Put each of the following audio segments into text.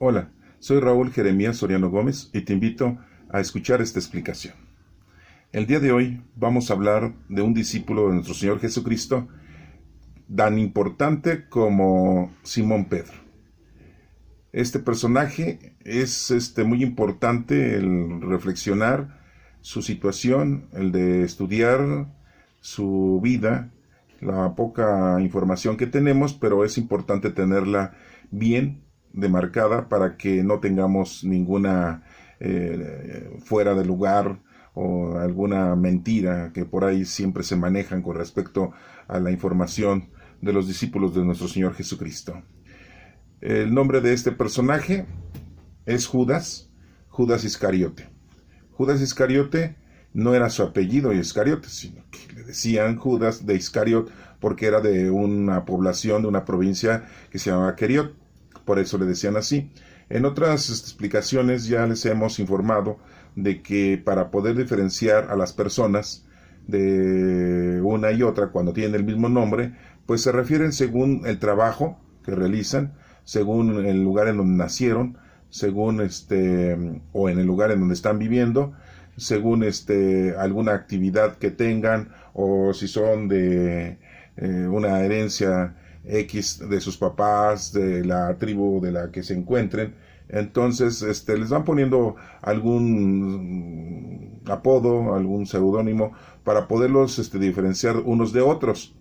Hola, soy Raúl Jeremías Soriano Gómez y te invito a escuchar esta explicación. El día de hoy vamos a hablar de un discípulo de nuestro Señor Jesucristo tan importante como Simón Pedro. Este personaje es muy importante el reflexionar su situación, el de estudiar su vida, la poca información que tenemos, pero es importante tenerla bien demarcada para que no tengamos ninguna fuera de lugar o alguna mentira que por ahí siempre se manejan con respecto a la información de los discípulos de nuestro Señor Jesucristo. El nombre de este personaje es Judas Iscariote. Judas Iscariote no era su apellido Iscariote, sino que le decían Judas de Iscariot porque era de una población, de una provincia que se llamaba Queriot. Por eso le decían así. En otras explicaciones ya les hemos informado de que para poder diferenciar a las personas de una y otra cuando tienen el mismo nombre, pues se refieren según el trabajo que realizan, según el lugar en donde nacieron, según o en el lugar en donde están viviendo, según alguna actividad que tengan, o si son de una herencia X de sus papás, de la tribu de la que se encuentren. Entonces les van poniendo algún apodo, algún seudónimo para poderlos diferenciar unos de otros.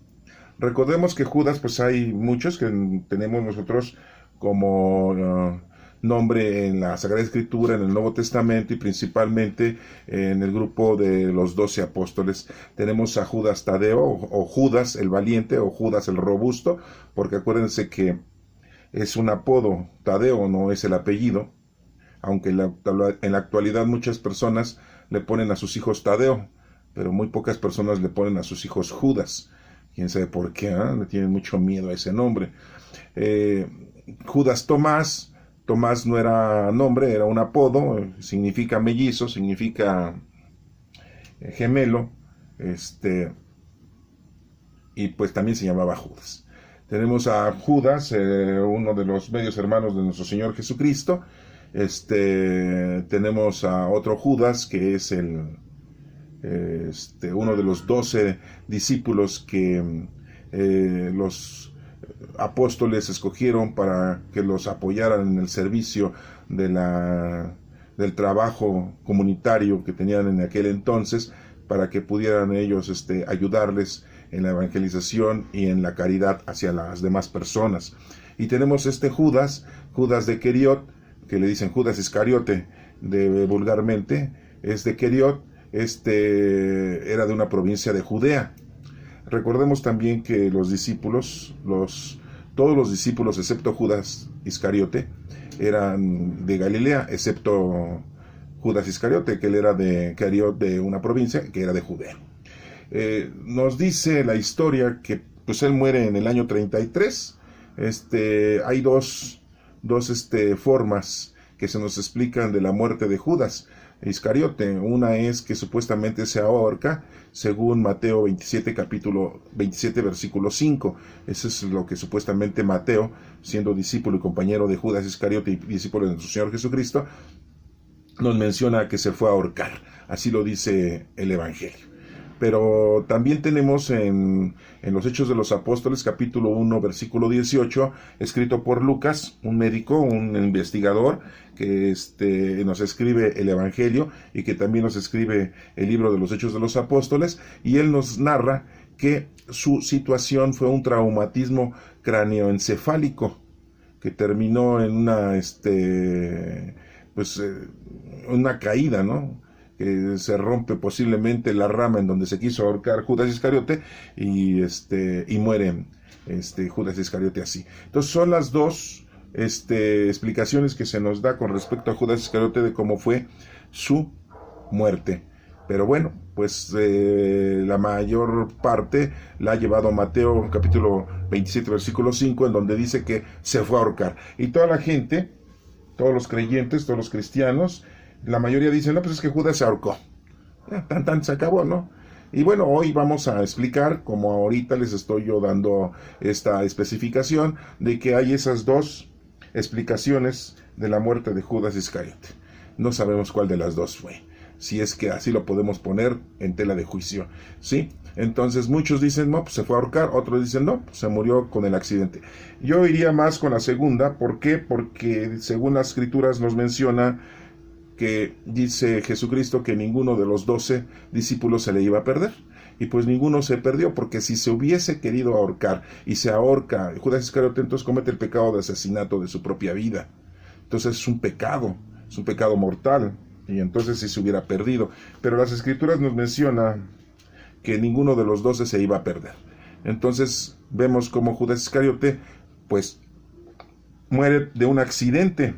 Recordemos que Judas, pues hay muchos que tenemos nosotros como nombre en la Sagrada Escritura, en el Nuevo Testamento y principalmente en el grupo de los 12 apóstoles. Tenemos a Judas Tadeo o Judas el Valiente o Judas el Robusto, porque acuérdense que es un apodo, Tadeo no es el apellido, aunque en la actualidad muchas personas le ponen a sus hijos Tadeo, pero muy pocas personas le ponen a sus hijos Judas. Quién sabe por qué, le tienen mucho miedo a ese nombre. Judas Tomás no era nombre, era un apodo, significa mellizo, significa gemelo, y pues también se llamaba Judas. Tenemos a Judas, uno de los medios hermanos de nuestro Señor Jesucristo. Tenemos a otro Judas, que es uno de los 12 discípulos que los apóstoles escogieron para que los apoyaran en el servicio del trabajo comunitario que tenían en aquel entonces, para que pudieran ellos ayudarles en la evangelización y en la caridad hacia las demás personas. Y tenemos Judas de Queriot, que le dicen Judas Iscariote vulgarmente, es de Queriot, era de una provincia de Judea. Recordemos también que los discípulos, todos los discípulos excepto Judas Iscariote eran de Galilea, excepto Judas Iscariote, que él era de Queriot, de una provincia que era de Judea. Nos dice la historia que pues él muere en el año 33. Hay dos formas que se nos explican de la muerte de Judas Iscariote. Una es que supuestamente se ahorca, según Mateo 27, capítulo 27, versículo 5. Eso es lo que supuestamente Mateo, siendo discípulo y compañero de Judas Iscariote y discípulo de nuestro Señor Jesucristo, nos menciona que se fue a ahorcar. Así lo dice el Evangelio. Pero también tenemos en los Hechos de los Apóstoles, capítulo 1, versículo 18, escrito por Lucas, un médico, un investigador, que nos escribe el Evangelio y que también nos escribe el libro de los Hechos de los Apóstoles, y él nos narra que su situación fue un traumatismo cráneoencefálico, que terminó en una caída, ¿no? Que se rompe posiblemente la rama en donde se quiso ahorcar Judas Iscariote y muere Judas Iscariote así. Entonces son las dos explicaciones que se nos da con respecto a Judas Iscariote de cómo fue su muerte. Pero bueno, pues la mayor parte la ha llevado Mateo capítulo 27 versículo 5, en donde dice que se fue a ahorcar. Y toda la gente, todos los creyentes, todos los cristianos, la mayoría dicen, no, pues es que Judas se ahorcó. Se acabó, ¿no? Y bueno, hoy vamos a explicar, como ahorita les estoy yo dando esta especificación, de que hay esas dos explicaciones de la muerte de Judas Iscariote. No sabemos cuál de las dos fue, si es que así lo podemos poner en tela de juicio, ¿sí? Entonces muchos dicen, no, pues se fue a ahorcar, otros dicen, no, pues se murió con el accidente. Yo iría más con la segunda. ¿Por qué? Porque según las escrituras nos menciona que dice Jesucristo que ninguno de los 12 discípulos se le iba a perder. Y pues ninguno se perdió, porque si se hubiese querido ahorcar y se ahorca, Judas Iscariote entonces comete el pecado de asesinato de su propia vida. Entonces es un pecado mortal, y entonces sí se hubiera perdido. Pero las escrituras nos mencionan que ninguno de los 12 se iba a perder. Entonces vemos como Judas Iscariote pues muere de un accidente.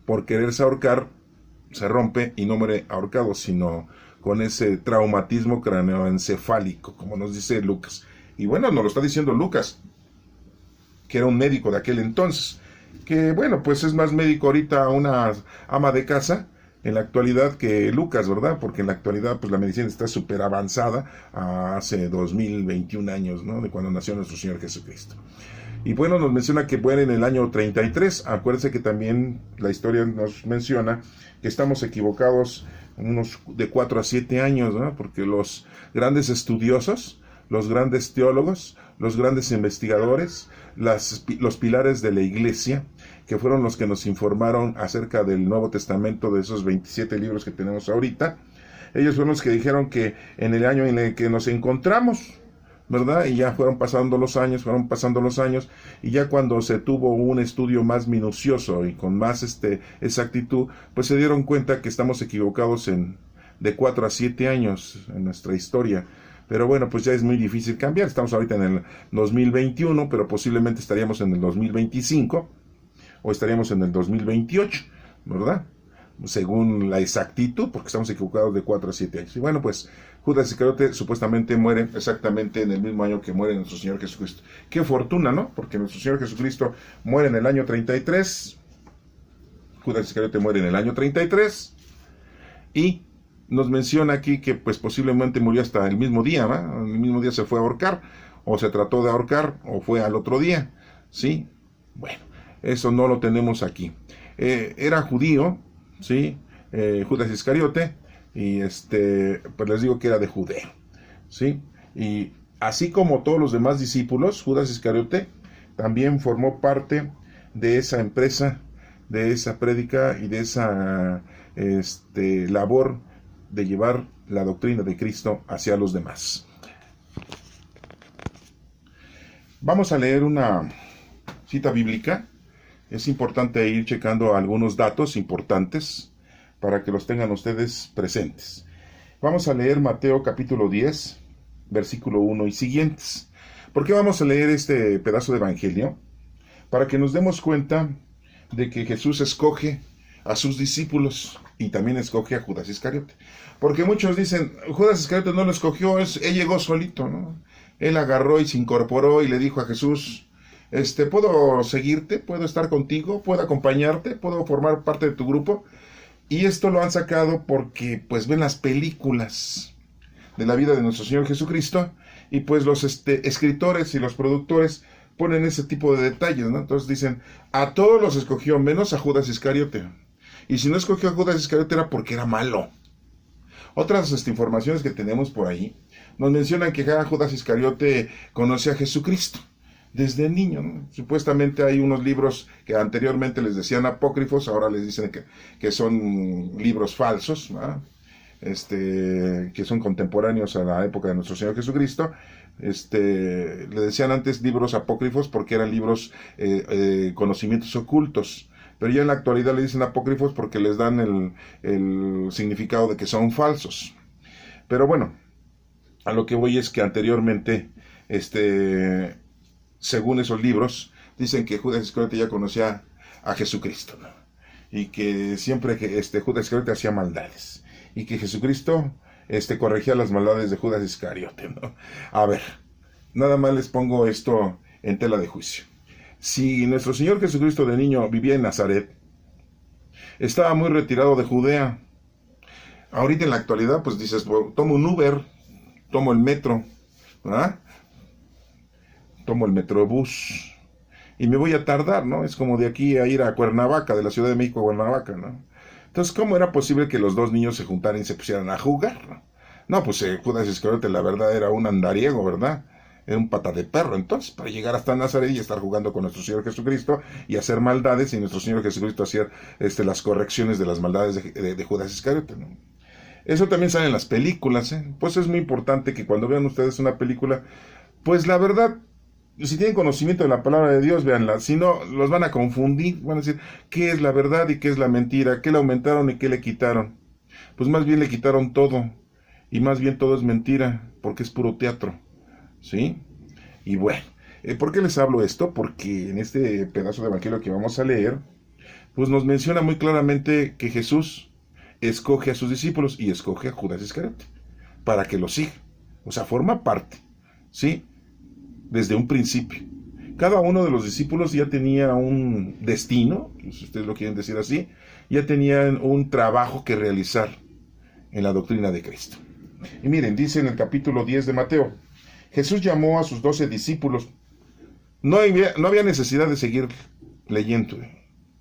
Por quererse ahorcar, se rompe y no muere ahorcado, sino con ese traumatismo craneoencefálico, como nos dice Lucas. Y bueno, nos lo está diciendo Lucas, que era un médico de aquel entonces, que bueno, pues es más médico ahorita una ama de casa en la actualidad que Lucas, ¿verdad? Porque en la actualidad pues la medicina está súper avanzada hace 2021 años, ¿no? De cuando nació nuestro Señor Jesucristo. Y bueno, nos menciona que muere en el año 33. Acuérdense que también la historia nos menciona que estamos equivocados unos de 4 a 7 años, ¿no? Porque los grandes estudiosos, los grandes teólogos, los grandes investigadores, los pilares de la iglesia, que fueron los que nos informaron acerca del Nuevo Testamento, de esos 27 libros que tenemos ahorita, ellos fueron los que dijeron que en el año en el que nos encontramos, ¿verdad? Y ya fueron pasando los años, y ya cuando se tuvo un estudio más minucioso y con más exactitud, pues se dieron cuenta que estamos equivocados de 4 a 7 años en nuestra historia. Pero bueno, pues ya es muy difícil cambiar. Estamos ahorita en el 2021, pero posiblemente estaríamos en el 2025 o estaríamos en el 2028, ¿verdad? Según la exactitud, porque estamos equivocados de 4 a 7 años. Y bueno, pues Judas Iscariote supuestamente muere exactamente en el mismo año que muere nuestro Señor Jesucristo. Qué fortuna, ¿no? Porque nuestro Señor Jesucristo muere en el año 33, Judas Iscariote muere en el año 33, y nos menciona aquí que pues posiblemente murió hasta el mismo día, ¿va? El mismo día se fue a ahorcar, o se trató de ahorcar, o fue al otro día, ¿sí? Bueno, eso no lo tenemos aquí. Era judío, ¿sí? Judas Iscariote, y pues les digo que era de Judea, ¿sí? Y así como todos los demás discípulos, Judas Iscariote también formó parte de esa empresa, de esa prédica y de esa labor de llevar la doctrina de Cristo hacia los demás. Vamos a leer una cita bíblica. Es importante ir checando algunos datos importantes para que los tengan ustedes presentes. Vamos a leer Mateo capítulo 10, versículo 1 y siguientes. ¿Por qué vamos a leer este pedazo de evangelio? Para que nos demos cuenta de que Jesús escoge a sus discípulos y también escoge a Judas Iscariote. Porque muchos dicen, Judas Iscariote no lo escogió, él llegó solito, ¿no? Él agarró y se incorporó y le dijo a Jesús, ¿puedo seguirte? ¿Puedo estar contigo? ¿Puedo acompañarte? ¿Puedo formar parte de tu grupo? Y esto lo han sacado porque pues ven las películas de la vida de nuestro Señor Jesucristo, y pues los escritores y los productores ponen ese tipo de detalles, ¿no? Entonces dicen, a todos los escogió menos a Judas Iscariote. Y si no escogió a Judas Iscariote era porque era malo. Otras informaciones que tenemos por ahí nos mencionan que Judas Iscariote conoce a Jesucristo desde niño, ¿no? Supuestamente hay unos libros que anteriormente les decían apócrifos, ahora les dicen que son libros falsos, ¿no? Que son contemporáneos a la época de nuestro Señor Jesucristo. Le decían antes libros apócrifos porque eran libros conocimientos ocultos, pero ya en la actualidad le dicen apócrifos porque les dan el significado de que son falsos. Pero bueno, a lo que voy es que anteriormente, según esos libros, dicen que Judas Iscariote ya conocía a Jesucristo, ¿no? Y que siempre que Judas Iscariote hacía maldades, y que Jesucristo corregía las maldades de Judas Iscariote, ¿no? A ver, nada más les pongo esto en tela de juicio. Si nuestro Señor Jesucristo de niño vivía en Nazaret, estaba muy retirado de Judea. Ahorita en la actualidad, pues dices, bueno, tomo un Uber, tomo el metro, ¿verdad? Tomo el metrobús, y me voy a tardar, ¿no? Es como de aquí a ir a Cuernavaca, de la Ciudad de México a Cuernavaca, ¿no? Entonces, ¿cómo era posible que los dos niños se juntaran y se pusieran a jugar, ¿no? No, pues Judas Iscariote, la verdad, era un andariego, ¿verdad? Era un pata de perro. Entonces, para llegar hasta Nazaret y estar jugando con nuestro Señor Jesucristo y hacer maldades, y nuestro Señor Jesucristo hacer las correcciones de las maldades de Judas Iscariote, ¿no? Eso también sale en las películas, ¿eh? Pues es muy importante que cuando vean ustedes una película, pues la verdad, si tienen conocimiento de la palabra de Dios, véanla. Si no, los van a confundir. Van a decir, ¿qué es la verdad y qué es la mentira? ¿Qué le aumentaron y qué le quitaron? Pues más bien le quitaron todo. Y más bien todo es mentira, porque es puro teatro. ¿Sí? Y bueno, ¿por qué les hablo esto? Porque en este pedazo de evangelio que vamos a leer, pues nos menciona muy claramente que Jesús escoge a sus discípulos y escoge a Judas Iscariote para que lo siga. O sea, forma parte, ¿sí? Desde un principio. Cada uno de los discípulos ya tenía un destino, si ustedes lo quieren decir así, ya tenían un trabajo que realizar en la doctrina de Cristo. Y miren, dice en el capítulo 10 de Mateo, Jesús llamó a sus 12 discípulos. No había necesidad de seguir leyendo.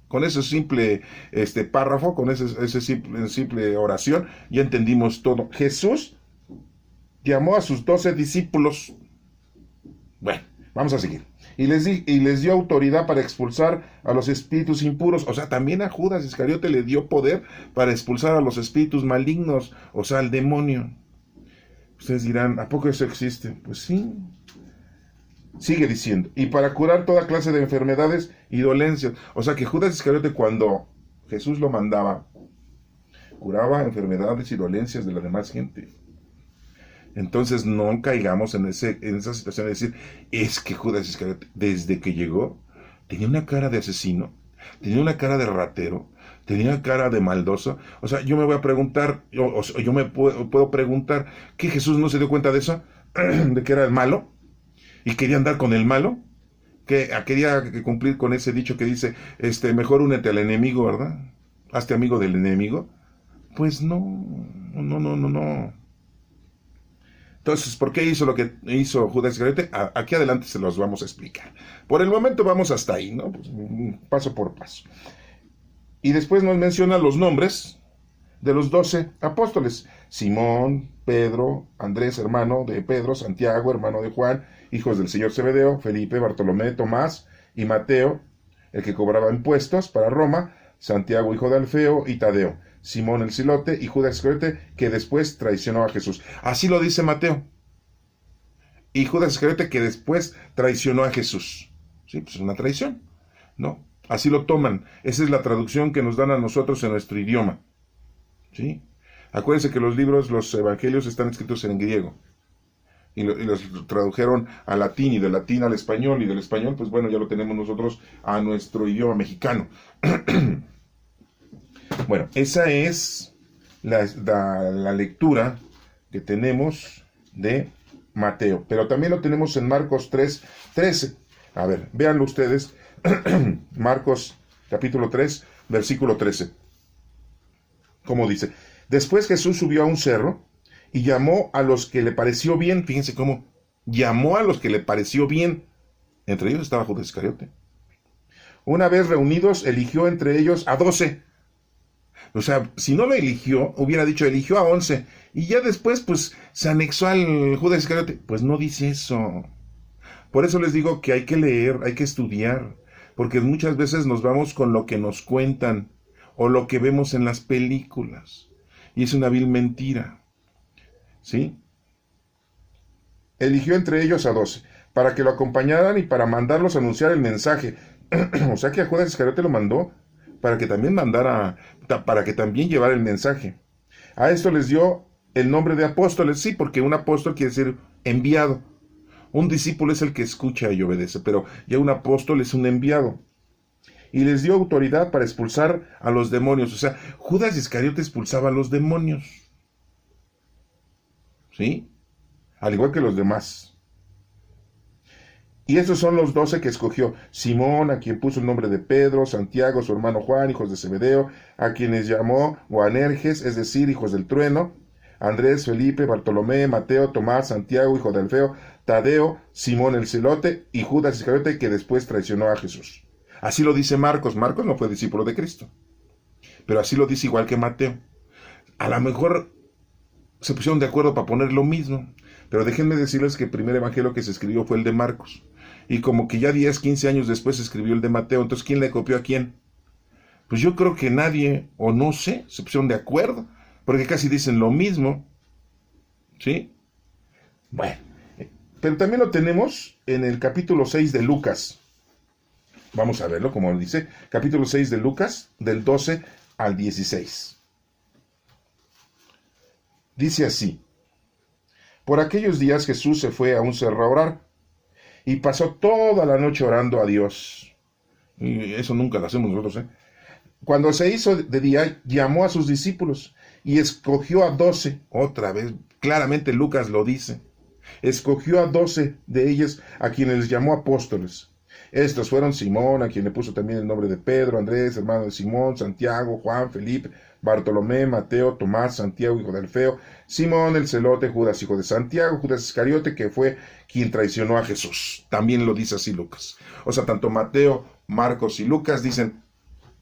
Con ese simple párrafo, con esa simple oración, ya entendimos todo. Jesús llamó a sus 12 discípulos. Bueno, vamos a seguir. Y les dio autoridad para expulsar a los espíritus impuros. O sea, también a Judas Iscariote le dio poder para expulsar a los espíritus malignos, o sea, al demonio. Ustedes dirán, ¿a poco eso existe? Pues sí. Sigue diciendo, y para curar toda clase de enfermedades y dolencias. O sea que Judas Iscariote, cuando Jesús lo mandaba, curaba enfermedades y dolencias de la demás gente. Entonces no caigamos en esa situación de decir, es que Judas Iscariote, desde que llegó, tenía una cara de asesino, tenía una cara de ratero, tenía una cara de maldoso. O sea, yo me voy a preguntar, yo me puedo preguntar, ¿que Jesús no se dio cuenta de eso? ¿De que era el malo? ¿Y quería andar con el malo? Que quería cumplir con ese dicho que dice, mejor únete al enemigo, ¿verdad? Hazte amigo del enemigo. Pues no. Entonces, ¿por qué hizo lo que hizo Judas Iscariote? Aquí adelante se los vamos a explicar. Por el momento vamos hasta ahí, ¿no? Pues, paso por paso. Y después nos menciona los nombres de los 12 apóstoles. Simón, Pedro, Andrés, hermano de Pedro, Santiago, hermano de Juan, hijos del señor Zebedeo, Felipe, Bartolomé, Tomás y Mateo, el que cobraba impuestos para Roma, Santiago, hijo de Alfeo, y Tadeo, Simón el Zilote y Judas Iscariote, que después traicionó a Jesús. Así lo dice Mateo. Y Judas Iscariote, que después traicionó a Jesús. Sí, pues es una traición, ¿no? Así lo toman. Esa es la traducción que nos dan a nosotros en nuestro idioma. ¿Sí? Acuérdense que los libros, los evangelios están escritos en griego. Y los tradujeron al latín, y del latín al español, y del español, pues bueno, ya lo tenemos nosotros a nuestro idioma mexicano. Bueno, esa es la lectura que tenemos de Mateo. Pero también lo tenemos en Marcos 3:13. A ver, véanlo ustedes. Marcos capítulo 3, versículo 13. ¿Cómo dice? Después Jesús subió a un cerro y llamó a los que le pareció bien. Fíjense cómo llamó a los que le pareció bien. Entre ellos estaba Judas Iscariote. Una vez reunidos, eligió entre ellos a 12. O sea, si no lo eligió, hubiera dicho eligió a 11. Y ya después, pues, se anexó al Judas Iscariote. Pues no dice eso. Por eso les digo que hay que leer, hay que estudiar. Porque muchas veces nos vamos con lo que nos cuentan o lo que vemos en las películas. Y es una vil mentira. ¿Sí? Eligió entre ellos a 12, para que lo acompañaran y para mandarlos a anunciar el mensaje. O sea que a Judas Iscariote lo mandó para que también para que también llevara el mensaje. A esto les dio el nombre de apóstoles, sí, porque un apóstol quiere decir enviado. Un discípulo es el que escucha y obedece, pero ya un apóstol es un enviado. Y les dio autoridad para expulsar a los demonios. O sea, Judas Iscariote expulsaba a los demonios. ¿Sí? Al igual que los demás. Y estos son los 12 que escogió. Simón, a quien puso el nombre de Pedro, Santiago, su hermano Juan, hijos de Zebedeo, a quienes llamó Boanerges, es decir, hijos del trueno, Andrés, Felipe, Bartolomé, Mateo, Tomás, Santiago, hijo de Alfeo, Tadeo, Simón el Celote y Judas Iscariote, que después traicionó a Jesús. Así lo dice Marcos. Marcos no fue discípulo de Cristo, pero así lo dice igual que Mateo. A lo mejor se pusieron de acuerdo para poner lo mismo, pero déjenme decirles que el primer evangelio que se escribió fue el de Marcos, y como que ya 10, 15 años después se escribió el de Mateo. Entonces, ¿quién le copió a quién? Pues yo creo que nadie, o no sé, se pusieron de acuerdo, porque casi dicen lo mismo, ¿sí? Bueno, pero también lo tenemos en el capítulo 6 de Lucas. Vamos a verlo, como dice, capítulo 6 de Lucas, del 12 al 16. Dice así: por aquellos días Jesús se fue a un cerro a orar, y pasó toda la noche orando a Dios. Y eso nunca lo hacemos nosotros, ¿eh? Cuando se hizo de día, llamó a sus discípulos, y escogió a 12, otra vez, claramente Lucas lo dice, escogió a 12 de ellos, a quienes les llamó apóstoles. Estos fueron Simón, a quien le puso también el nombre de Pedro, Andrés, hermano de Simón, Santiago, Juan, Felipe, Bartolomé, Mateo, Tomás, Santiago, hijo de Alfeo, Simón el Celote, Judas, hijo de Santiago, Judas Iscariote, que fue quien traicionó a Jesús. También lo dice así Lucas. O sea, tanto Mateo, Marcos y Lucas dicen,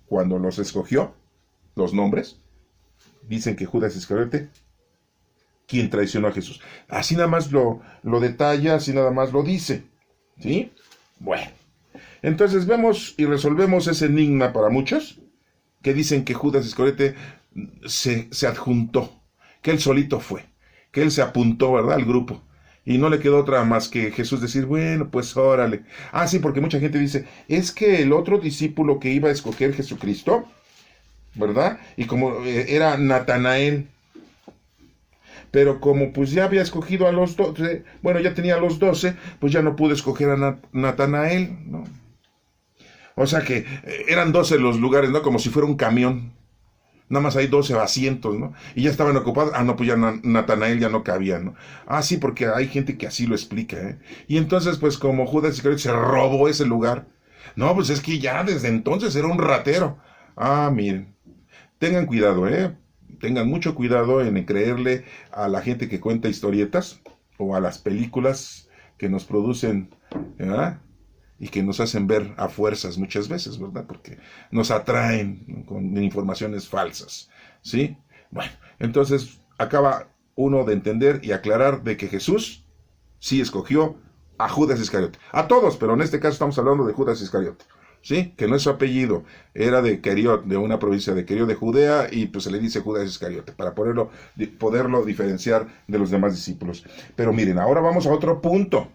cuando los escogió, los nombres, dicen que Judas Iscariote, quien traicionó a Jesús. Así nada más lo detalla, así nada más lo dice. ¿Sí? Bueno. Entonces vemos y resolvemos ese enigma para muchos, que dicen que Judas Iscariote se adjuntó, que él solito fue, que él se apuntó, ¿verdad?, al grupo, y no le quedó otra más que Jesús decir, bueno, pues órale. Ah, sí, porque mucha gente dice, es que el otro discípulo que iba a escoger Jesucristo, ¿verdad?, y como era Natanael, pero como pues ya había escogido a los 12, bueno, ya tenía a los 12, pues ya no pudo escoger a Natanael, ¿no? O sea que eran 12 los lugares, ¿no? Como si fuera un camión. Nada más hay 12 asientos, ¿no? Y ya estaban ocupados. Ah, no, pues ya Natanael ya no cabía, ¿no? Ah, sí, porque hay gente que así lo explica, ¿eh? Y entonces, pues como Judas Iscariote se robó ese lugar. No, pues es que ya desde entonces era un ratero. Ah, miren. Tengan cuidado, ¿eh? Tengan mucho cuidado en creerle a la gente que cuenta historietas o a las películas que nos producen, ¿verdad?, y que nos hacen ver a fuerzas muchas veces, ¿verdad? Porque nos atraen con informaciones falsas, ¿sí? Bueno, entonces acaba uno de entender y aclarar de que Jesús sí escogió a Judas Iscariote. A todos, pero en este caso estamos hablando de Judas Iscariote, ¿sí? Que no es su apellido, era de Queriot, de una provincia de Queriot de Judea, y pues se le dice Judas Iscariote, para poderlo diferenciar de los demás discípulos. Pero miren, ahora vamos a otro punto.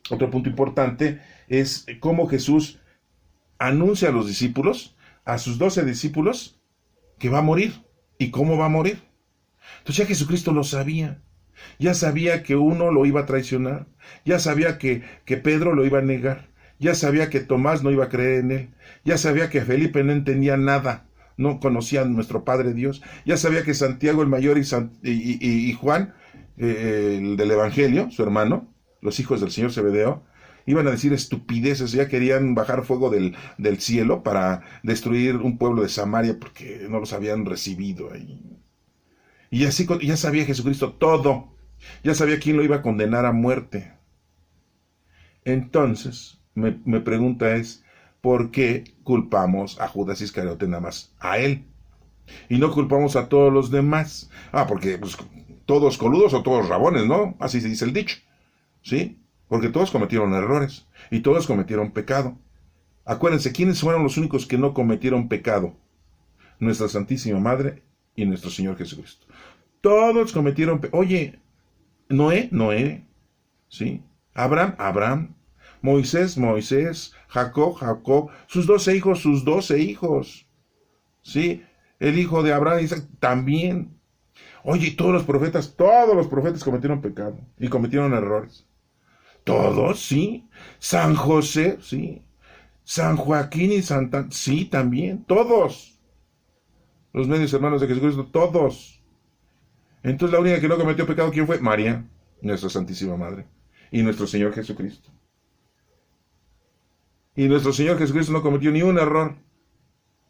Otro punto importante es cómo Jesús anuncia a los discípulos, a sus 12 discípulos, que va a morir. ¿Y cómo va a morir? Entonces ya Jesucristo lo sabía. Ya sabía que uno lo iba a traicionar. Ya sabía que Pedro lo iba a negar. Ya sabía que Tomás no iba a creer en él. Ya sabía que Felipe no entendía nada. No conocía a nuestro Padre Dios. Ya sabía que Santiago el mayor y Juan, el del Evangelio, su hermano, los hijos del señor Zebedeo, iban a decir estupideces, ya querían bajar fuego del cielo para destruir un pueblo de Samaria porque no los habían recibido ahí. Y así ya sabía Jesucristo todo, ya sabía quién lo iba a condenar a muerte. Entonces, me pregunta es, ¿por qué culpamos a Judas Iscariote nada más a él? Y no culpamos a todos los demás. Ah, porque pues, todos coludos o todos rabones, ¿no? Así se dice el dicho. ¿Sí? Porque todos cometieron errores y todos cometieron pecado. Acuérdense, ¿quiénes fueron los únicos que no cometieron pecado? Nuestra Santísima Madre y nuestro Señor Jesucristo. Todos cometieron pecado. Oye, Noé, ¿sí? Abraham, Moisés, Jacob, sus 12 hijos, ¿sí? El hijo de Abraham, Isaac, también. Oye, todos los profetas cometieron pecado y cometieron errores. Todos, sí. San José, sí. San Joaquín y Santa, sí, también. Todos. Los medios hermanos de Jesucristo, todos. Entonces la única que no cometió pecado, ¿quién fue? María, nuestra Santísima Madre. Y nuestro Señor Jesucristo. Y nuestro Señor Jesucristo no cometió ni un error.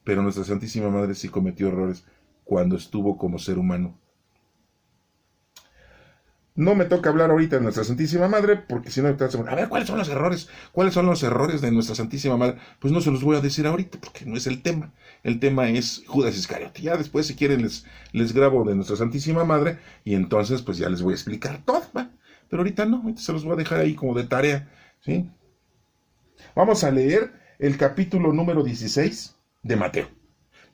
Pero nuestra Santísima Madre sí cometió errores cuando estuvo como ser humano. No me toca hablar ahorita de nuestra Santísima Madre, porque si no, a ver, ¿cuáles son los errores? ¿Cuáles son los errores de nuestra Santísima Madre? Pues no se los voy a decir ahorita, porque no es el tema. El tema es Judas Iscariote. Ya después, si quieren, les grabo de nuestra Santísima Madre, y entonces, pues ya les voy a explicar todo, ¿va? Pero ahorita no, ahorita se los voy a dejar ahí como de tarea, ¿sí? Vamos a leer el capítulo número 16 de Mateo,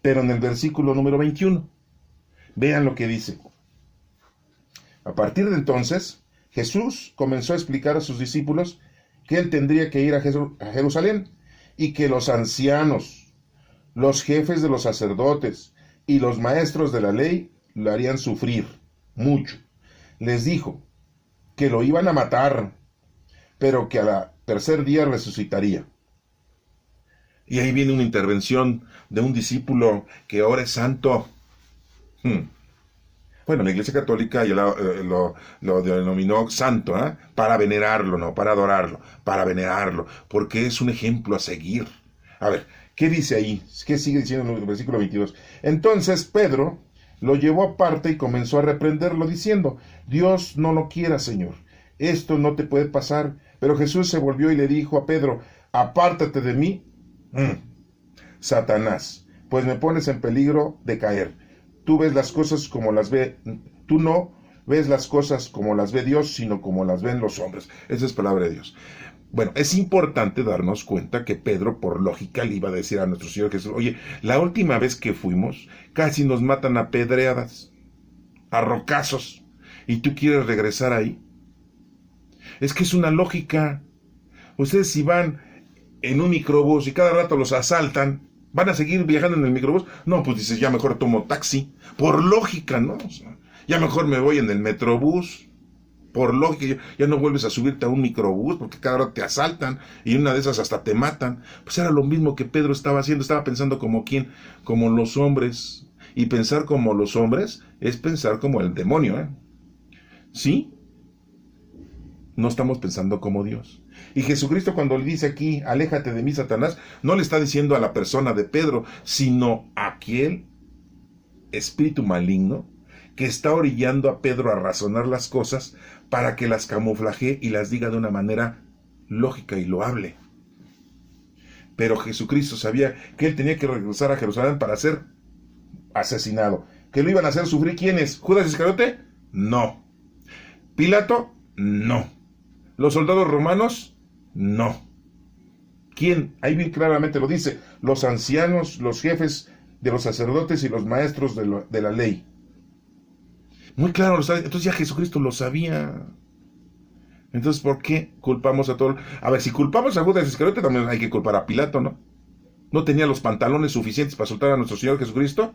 pero en el versículo número 21. Vean lo que dice. A partir de entonces, Jesús comenzó a explicar a sus discípulos que él tendría que ir a Jerusalén y que los ancianos, los jefes de los sacerdotes y los maestros de la ley lo harían sufrir mucho. Les dijo que lo iban a matar, pero que al tercer día resucitaría. Y ahí viene una intervención de un discípulo que ahora es santo. Bueno, la Iglesia Católica ya lo denominó santo, ¿eh? Para venerarlo, no para adorarlo, para venerarlo, porque es un ejemplo a seguir. A ver, ¿qué dice ahí? ¿Qué sigue diciendo en el versículo 22? Entonces Pedro lo llevó aparte y comenzó a reprenderlo diciendo, Dios no lo quiera, Señor, esto no te puede pasar. Pero Jesús se volvió y le dijo a Pedro, apártate de mí, Satanás, pues me pones en peligro de caer. Tú ves las cosas como las ve, tú no ves las cosas como las ve Dios, sino como las ven los hombres. Esa es palabra de Dios. Bueno, es importante darnos cuenta que Pedro, por lógica, le iba a decir a nuestro Señor Jesús, oye, la última vez que fuimos, casi nos matan a pedradas, a rocazos, y tú quieres regresar ahí. Es que es una lógica. Ustedes si van en un microbús y cada rato los asaltan, ¿van a seguir viajando en el microbús? No, pues dices, ya mejor tomo taxi. Por lógica, ¿no? O sea, ya mejor me voy en el metrobús. Por lógica, ya no vuelves a subirte a un microbús porque cada rato te asaltan y una de esas hasta te matan. Pues era lo mismo que Pedro estaba haciendo. Estaba pensando como quién, como los hombres. Y pensar como los hombres es pensar como el demonio, ¿eh? ¿Sí? No estamos pensando como Dios. Y Jesucristo cuando le dice aquí, aléjate de mí, Satanás, no le está diciendo a la persona de Pedro, sino a aquel espíritu maligno que está orillando a Pedro a razonar las cosas para que las camuflaje y las diga de una manera lógica y loable. Pero Jesucristo sabía que él tenía que regresar a Jerusalén para ser asesinado. ¿Que lo iban a hacer sufrir quiénes? ¿Judas Iscariote? No. ¿Pilato? No. ¿Los soldados romanos? No. ¿Quién? Ahí bien claramente lo dice. Los ancianos, los jefes de los sacerdotes y los maestros de la ley. Muy claro lo sabe. Entonces ya Jesucristo lo sabía. Entonces, ¿por qué culpamos a todos? A ver, si culpamos a Judas Iscariote, también hay que culpar a Pilato, ¿no? ¿No tenía los pantalones suficientes para soltar a nuestro Señor Jesucristo?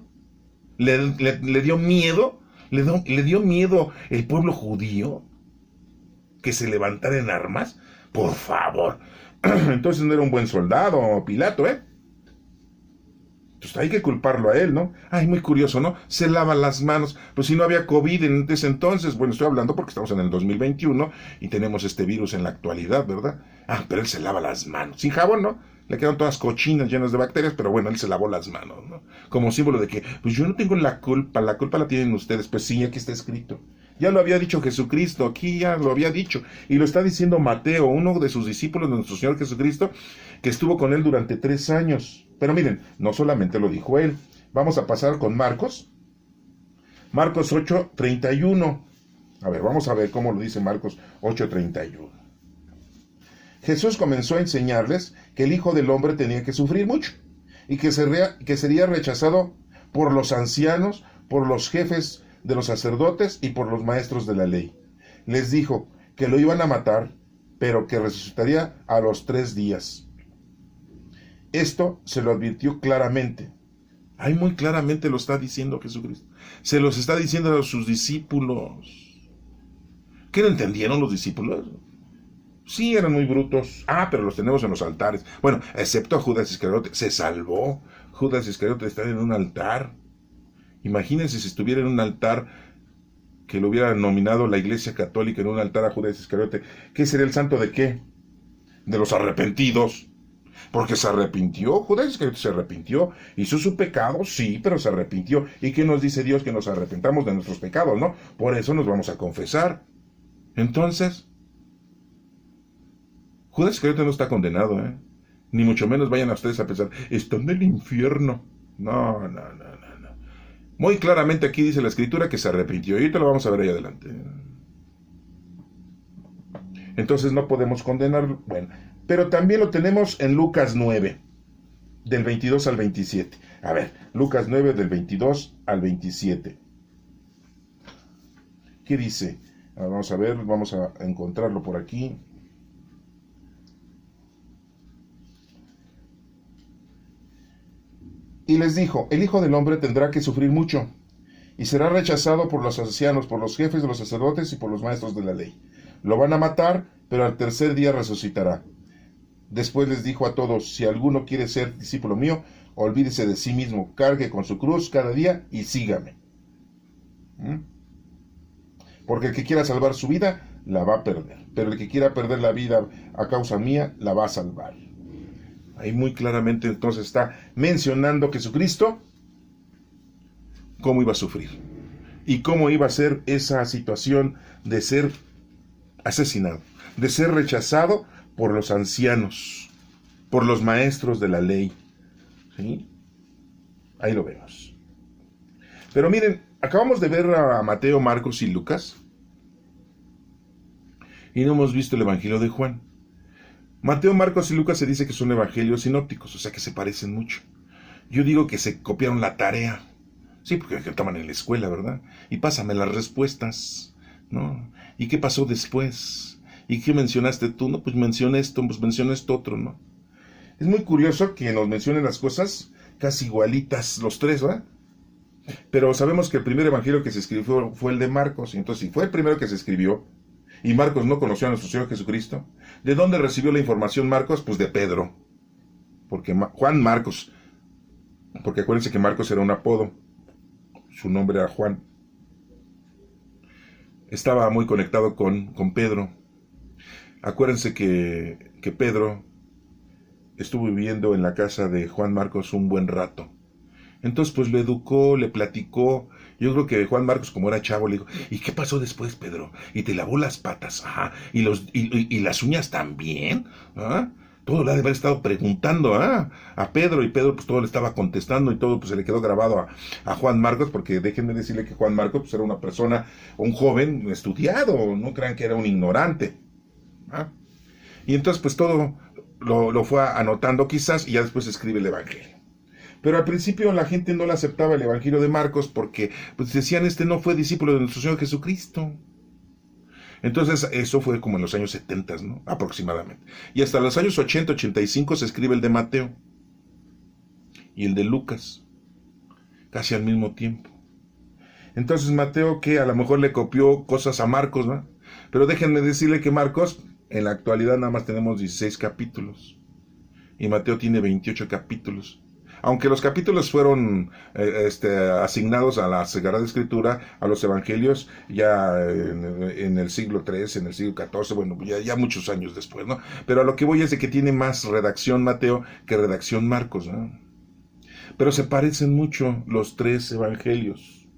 ¿Le dio miedo? ¿Le dio miedo el pueblo judío que se levantara en armas? Por favor. Entonces no era un buen soldado, Pilato, ¿eh? Pues hay que culparlo a él, ¿no? Ay, muy curioso, ¿no? Se lava las manos. Pues si no había COVID en ese entonces, bueno, estoy hablando porque estamos en el 2021 y tenemos este virus en la actualidad, ¿verdad? Ah, pero él se lava las manos. Sin jabón, ¿no? Le quedan todas cochinas llenas de bacterias, pero bueno, él se lavó las manos, ¿no? Como símbolo de que, pues yo no tengo la culpa la tienen ustedes. Pues sí, aquí está escrito. Ya lo había dicho Jesucristo, aquí ya lo había dicho. Y lo está diciendo Mateo, uno de sus discípulos de nuestro Señor Jesucristo, que estuvo con él durante 3 años. Pero miren, no solamente lo dijo él. Vamos a pasar con Marcos. Marcos 8:31. A ver, vamos a ver cómo lo dice Marcos 8:31. Jesús comenzó a enseñarles que el Hijo del Hombre tenía que sufrir mucho y que sería rechazado por los ancianos, por los jefes de los sacerdotes y por los maestros de la ley. Les dijo que lo iban a matar, pero que resucitaría a los 3 días. Esto se lo advirtió claramente. Ahí muy claramente lo está diciendo Jesucristo. Se los está diciendo a sus discípulos. ¿Qué no entendieron los discípulos? Sí, eran muy brutos. Ah, pero los tenemos en los altares. Bueno, excepto a Judas Iscariote. Se salvó. Judas Iscariote está en un altar. Imagínense si estuviera en un altar que lo hubiera nominado la Iglesia Católica en un altar a Judas Iscariote. ¿Qué sería el santo de qué? De los arrepentidos. Porque se arrepintió, Judas Iscariote se arrepintió, hizo su pecado, sí, pero se arrepintió. ¿Y qué nos dice Dios? Que nos arrepentamos de nuestros pecados, ¿no? Por eso nos vamos a confesar. Entonces, Judas Iscariote no está condenado, ni mucho menos vayan a ustedes a pensar, está en el infierno. No, no, no, no, no. Muy claramente aquí dice la Escritura que se arrepintió, y ahorita lo vamos a ver ahí adelante. Entonces no podemos condenarlo. Bueno, pero también lo tenemos en Lucas 9, del 22 al 27. A ver, Lucas 9, del 22 al 27. ¿Qué dice? Vamos a ver, vamos a encontrarlo por aquí. Y les dijo, el Hijo del Hombre tendrá que sufrir mucho, y será rechazado por los ancianos, por los jefes de los sacerdotes y por los maestros de la ley. Lo van a matar, pero al tercer día resucitará. Después les dijo a todos, si alguno quiere ser discípulo mío, olvídese de sí mismo, cargue con su cruz cada día y sígame. Porque el que quiera salvar su vida, la va a perder. Pero el que quiera perder la vida a causa mía, la va a salvar. Ahí muy claramente entonces está mencionando Jesucristo cómo iba a sufrir y cómo iba a ser esa situación de ser asesinado, de ser rechazado por los ancianos, por los maestros de la ley. ¿Sí? Ahí lo vemos. Pero miren, acabamos de ver a Mateo, Marcos y Lucas y no hemos visto el Evangelio de Juan. Mateo, Marcos y Lucas se dice que son evangelios sinópticos, o sea que se parecen mucho. Yo digo que se copiaron la tarea. Sí, porque estaban en la escuela, ¿verdad? Y pásame las respuestas, ¿no? ¿Y qué pasó después? ¿Y qué mencionaste tú? No, pues mencioné esto, pues mencioné esto otro, ¿no? Es muy curioso que nos mencionen las cosas casi igualitas los tres, ¿verdad? Pero sabemos que el primer evangelio que se escribió fue el de Marcos, y entonces si fue el primero que se escribió, y Marcos no conoció a nuestro Señor Jesucristo, ¿de dónde recibió la información Marcos? Pues de Pedro. Porque Juan Marcos, porque acuérdense que Marcos era un apodo, su nombre era Juan. Estaba muy conectado con Pedro. Acuérdense que Pedro estuvo viviendo en la casa de Juan Marcos un buen rato. Entonces pues lo educó, le platicó. Yo creo que Juan Marcos, como era chavo, le dijo, ¿y qué pasó después, Pedro? Y te lavó las patas, ajá, y las uñas también, ¿ah? Todo le ha de haber estado preguntando a Pedro, y Pedro pues todo le estaba contestando, y todo pues se le quedó grabado a Juan Marcos, porque déjenme decirle que Juan Marcos pues era una persona, un joven estudiado, no crean que era un ignorante, ¿ah? Y entonces pues todo lo fue anotando quizás, y ya después escribe el Evangelio. Pero al principio la gente no le aceptaba el Evangelio de Marcos porque pues, decían, no fue discípulo de nuestro Señor Jesucristo. Entonces eso fue como en los años 70, ¿no? Aproximadamente. Y hasta los años 80, 85 se escribe el de Mateo y el de Lucas, casi al mismo tiempo. Entonces Mateo, que a lo mejor le copió cosas a Marcos, ¿no? Pero déjenme decirle que Marcos, en la actualidad nada más tenemos 16 capítulos. Y Mateo tiene 28 capítulos. Aunque los capítulos fueron asignados a la Sagrada Escritura, a los Evangelios, ya en el siglo III, en el siglo XIV, bueno, ya muchos años después, ¿no? Pero a lo que voy es de que tiene más redacción Mateo que redacción Marcos, ¿no? Pero se parecen mucho los tres Evangelios.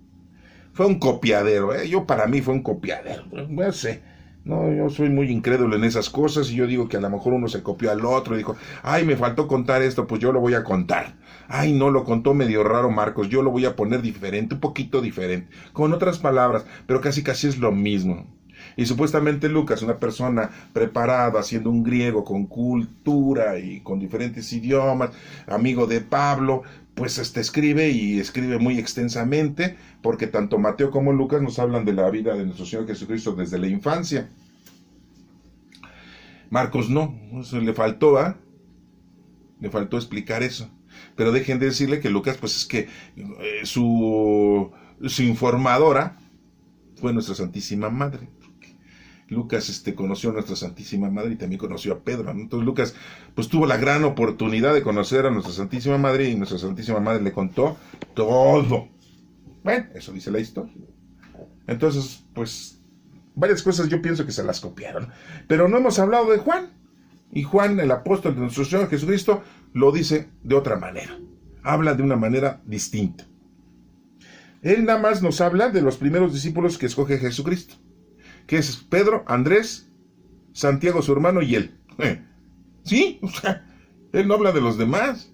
Fue un copiadero, para mí fue un copiadero, no sé. No, yo soy muy incrédulo en esas cosas y yo digo que a lo mejor uno se copió al otro y dijo, ay, me faltó contar esto, pues yo lo voy a contar. Ay, no, lo contó medio raro Marcos, yo lo voy a poner diferente, un poquito diferente, con otras palabras, pero casi es lo mismo. Y supuestamente Lucas, una persona preparada, siendo un griego con cultura y con diferentes idiomas, amigo de Pablo, pues escribe y escribe muy extensamente, porque tanto Mateo como Lucas nos hablan de la vida de nuestro Señor Jesucristo desde la infancia. Marcos no, eso le faltó, le faltó explicar eso. Pero dejen de decirle que Lucas, pues es que su informadora fue nuestra Santísima Madre. Lucas conoció a nuestra Santísima Madre y también conoció a Pedro, ¿no? Entonces Lucas pues tuvo la gran oportunidad de conocer a nuestra Santísima Madre y nuestra Santísima Madre le contó todo. Bueno, eso dice la historia. Entonces, pues, varias cosas yo pienso que se las copiaron. Pero no hemos hablado de Juan. Y Juan, el apóstol de nuestro Señor Jesucristo, lo dice de otra manera. Habla de una manera distinta. Él nada más nos habla de los primeros discípulos que escoge Jesucristo. que es Pedro, Andrés, Santiago su hermano y él. Sí, o sea, él no habla de los demás.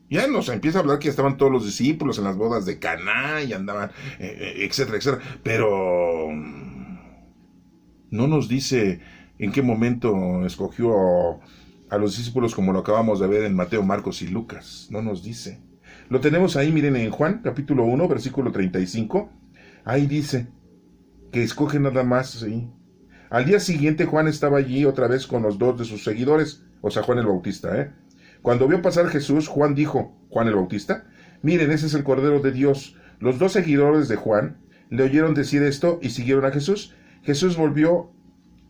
Ya nos empieza a hablar que ya estaban todos los discípulos en las bodas de Caná y andaban, etcétera, etcétera. Pero no nos dice en qué momento escogió a los discípulos como lo acabamos de ver en Mateo, Marcos y Lucas. No nos dice. Lo tenemos ahí, miren, en Juan, capítulo 1, versículo 35. Ahí dice que escoge nada más, ¿sí? Al día siguiente Juan estaba allí otra vez con los dos de sus seguidores, o sea, Juan el Bautista, Cuando vio pasar Jesús, Juan dijo, Juan el Bautista, miren, ese es el Cordero de Dios. Los dos seguidores de Juan le oyeron decir esto y siguieron a Jesús. Jesús volvió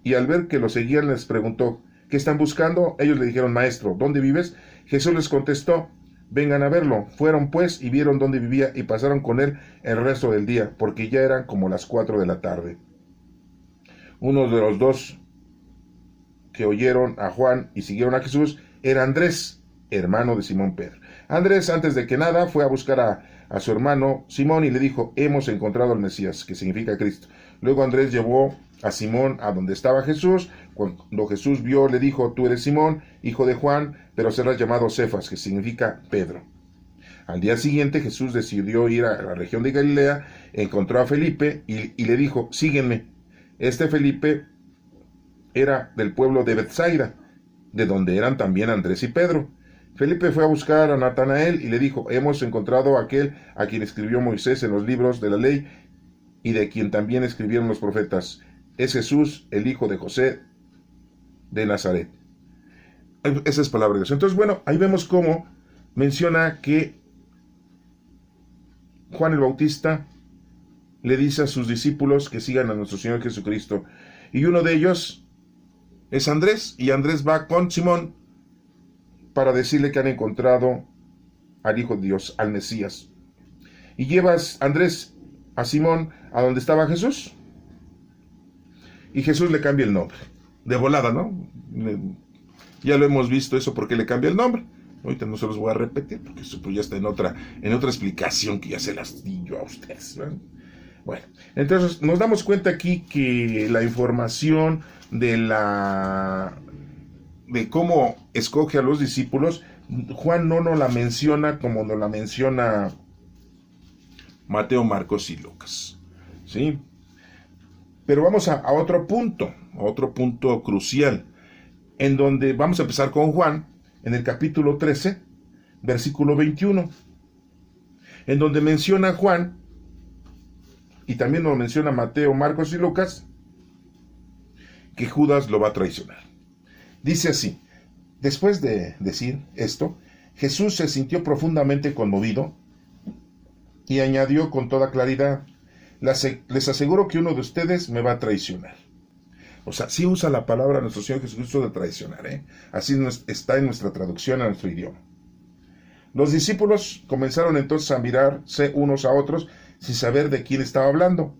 y al ver que lo seguían les preguntó, ¿qué están buscando? Ellos le dijeron, Maestro, ¿dónde vives? Jesús les contestó, vengan a verlo. Fueron pues y vieron dónde vivía y pasaron con él el resto del día, porque ya eran como las 4 de la tarde. Uno de los dos que oyeron a Juan y siguieron a Jesús era Andrés, hermano de Simón Pedro. Andrés, antes de que nada, fue a buscar a su hermano Simón y le dijo, hemos encontrado al Mesías, que significa Cristo. Luego Andrés llevó a Simón a donde estaba Jesús. Cuando Jesús vio, le dijo, tú eres Simón, hijo de Juan, pero serás llamado Cefas, que significa Pedro. Al día siguiente Jesús decidió ir a la región de Galilea, encontró a Felipe y le dijo, sígueme. Este Felipe era del pueblo de Betsaida, de donde eran también Andrés y Pedro. Felipe fue a buscar a Natanael y le dijo, hemos encontrado a aquel a quien escribió Moisés en los libros de la ley y de quien también escribieron los profetas. Es Jesús, el hijo de José de Nazaret. Esa es palabra de Dios. Entonces, bueno, ahí vemos cómo menciona que Juan el Bautista le dice a sus discípulos que sigan a nuestro Señor Jesucristo. Y uno de ellos es Andrés, y Andrés va con Simón para decirle que han encontrado al Hijo de Dios, al Mesías. Y llevas Andrés a Simón a donde estaba Jesús. Y Jesús le cambia el nombre. De volada, ¿no? Ya lo hemos visto eso, porque le cambia el nombre. Ahorita no se los voy a repetir, porque eso pues ya está en otra explicación que ya se las di yo a ustedes, ¿no? Bueno, entonces nos damos cuenta aquí que la información de cómo escoge a los discípulos, Juan no nos la menciona como nos la menciona Mateo, Marcos y Lucas, ¿sí? Pero vamos a otro punto crucial, en donde vamos a empezar con Juan, en el capítulo 13, versículo 21, en donde menciona Juan, y también nos menciona Mateo, Marcos y Lucas, que Judas lo va a traicionar. Dice así, después de decir esto, Jesús se sintió profundamente conmovido y añadió con toda claridad, les aseguro que uno de ustedes me va a traicionar. O sea, sí usa la palabra nuestro Señor Jesucristo de traicionar, Así está en nuestra traducción a nuestro idioma. Los discípulos comenzaron entonces a mirarse unos a otros sin saber de quién estaba hablando.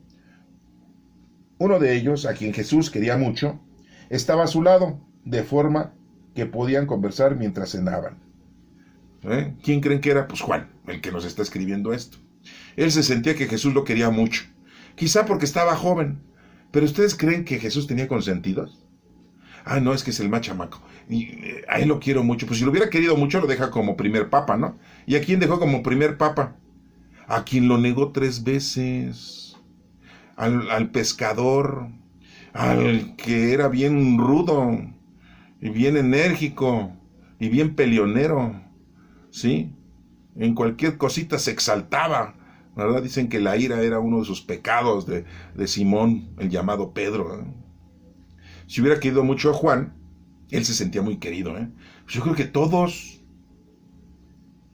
Uno de ellos, a quien Jesús quería mucho, estaba a su lado, de forma que podían conversar mientras cenaban. ¿Quién creen que era? Pues Juan, el que nos está escribiendo esto. Él se sentía que Jesús lo quería mucho, quizá porque estaba joven. ¿Pero ustedes creen que Jesús tenía consentidos? Ah, no, es que es el más chamaco. Y a él lo quiero mucho. Pues si lo hubiera querido mucho, lo deja como primer papa, ¿no? ¿Y a quién dejó como primer papa? A quien lo negó 3 veces. Al pescador, al que era bien rudo, y bien enérgico, y bien peleonero, ¿sí? En cualquier cosita se exaltaba, ¿verdad? Dicen que la ira era uno de sus pecados de Simón, el llamado Pedro, Si hubiera querido mucho a Juan, él se sentía muy querido, Yo creo que todos,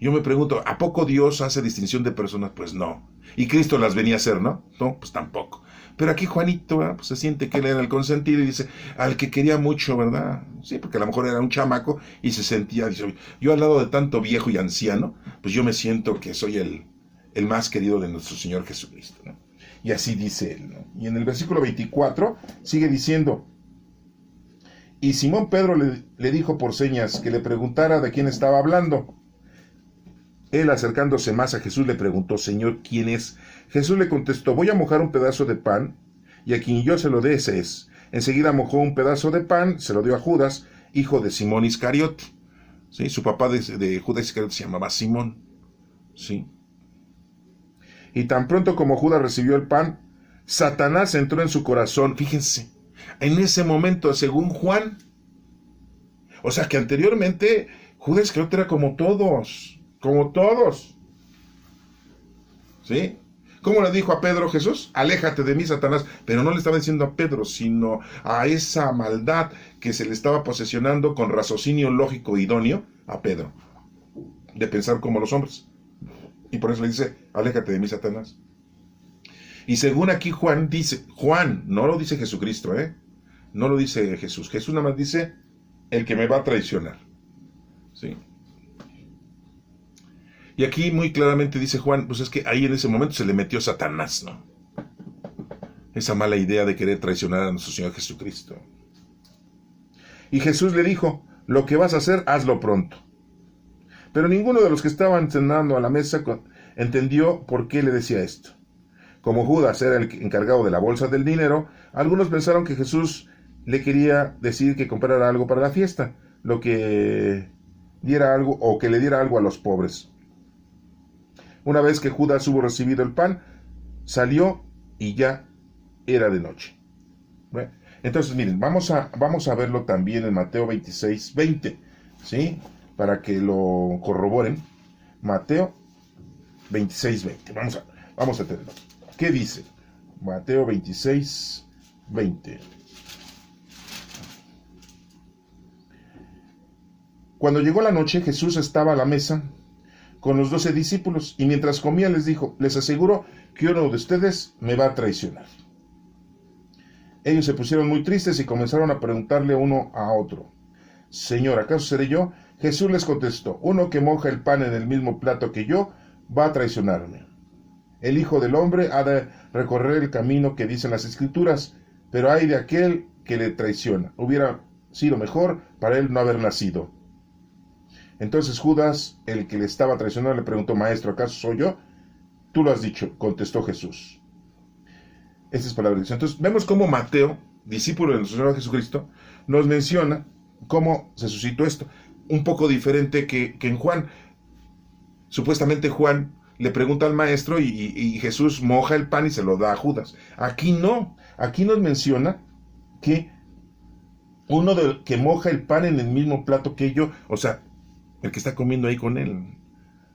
yo me pregunto, ¿a poco Dios hace distinción de personas? Pues no. Y Cristo las venía a hacer, ¿no? No, pues tampoco. Pero aquí Juanito, pues se siente que él era el consentido y dice, al que quería mucho, ¿verdad? Sí, porque a lo mejor era un chamaco y se sentía, dice, yo al lado de tanto viejo y anciano, pues yo me siento que soy el más querido de nuestro Señor Jesucristo, ¿no? Y así dice él, ¿no? Y en el versículo 24 sigue diciendo, y Simón Pedro le dijo por señas que le preguntara de quién estaba hablando. Él, acercándose más a Jesús, le preguntó, Señor, ¿quién es? Jesús le contestó, voy a mojar un pedazo de pan y a quien yo se lo dé ese es. Enseguida mojó un pedazo de pan, se lo dio a Judas, hijo de Simón Iscariote. ¿Sí? Su papá de Judas Iscariote se llamaba Simón. ¿Sí? Y tan pronto como Judas recibió el pan, Satanás entró en su corazón. Fíjense, en ese momento, según Juan, o sea que anteriormente Judas Iscariote era como todos. ¿Sí? ¿Cómo le dijo a Pedro Jesús? Aléjate de mí, Satanás. Pero no le estaba diciendo a Pedro, sino a esa maldad que se le estaba posesionando con raciocinio lógico idóneo a Pedro, de pensar como los hombres. Y por eso le dice, aléjate de mí, Satanás. Y según aquí Juan dice, Juan, no lo dice Jesucristo, no lo dice Jesús. Jesús nada más dice, el que me va a traicionar. ¿Sí? Y aquí muy claramente dice Juan, pues es que ahí en ese momento se le metió Satanás, ¿no? Esa mala idea de querer traicionar a nuestro Señor Jesucristo. Y Jesús le dijo, lo que vas a hacer, hazlo pronto. Pero ninguno de los que estaban cenando a la mesa entendió por qué le decía esto. Como Judas era el encargado de la bolsa del dinero, algunos pensaron que Jesús le quería decir que comprara algo para la fiesta, lo que diera algo o que le diera algo a los pobres. Una vez que Judas hubo recibido el pan, salió y ya era de noche. Bueno, entonces miren, vamos a verlo también en Mateo 26, 20, ¿sí? Para que lo corroboren. Mateo 26, 20. Vamos a tenerlo. ¿Qué dice? Mateo 26, 20. Cuando llegó la noche, Jesús estaba a la mesa con los 12 discípulos, y mientras comía les dijo, les aseguro que uno de ustedes me va a traicionar. Ellos se pusieron muy tristes y comenzaron a preguntarle uno a otro, Señor, ¿acaso seré yo? Jesús les contestó, uno que moja el pan en el mismo plato que yo, va a traicionarme. El Hijo del Hombre ha de recorrer el camino que dicen las Escrituras, pero hay de aquel que le traiciona. Hubiera sido mejor para él no haber nacido. Entonces Judas, el que le estaba traicionando, le preguntó, Maestro, ¿acaso soy yo? Tú lo has dicho, contestó Jesús. Esta es palabra de Dios. Entonces vemos cómo Mateo, discípulo de nuestro Señor Jesucristo, nos menciona cómo se suscitó esto. Un poco diferente que en Juan. Supuestamente Juan le pregunta al maestro y Jesús moja el pan y se lo da a Judas. Aquí no. Aquí nos menciona que uno que moja el pan en el mismo plato que yo, o sea, el que está comiendo ahí con él,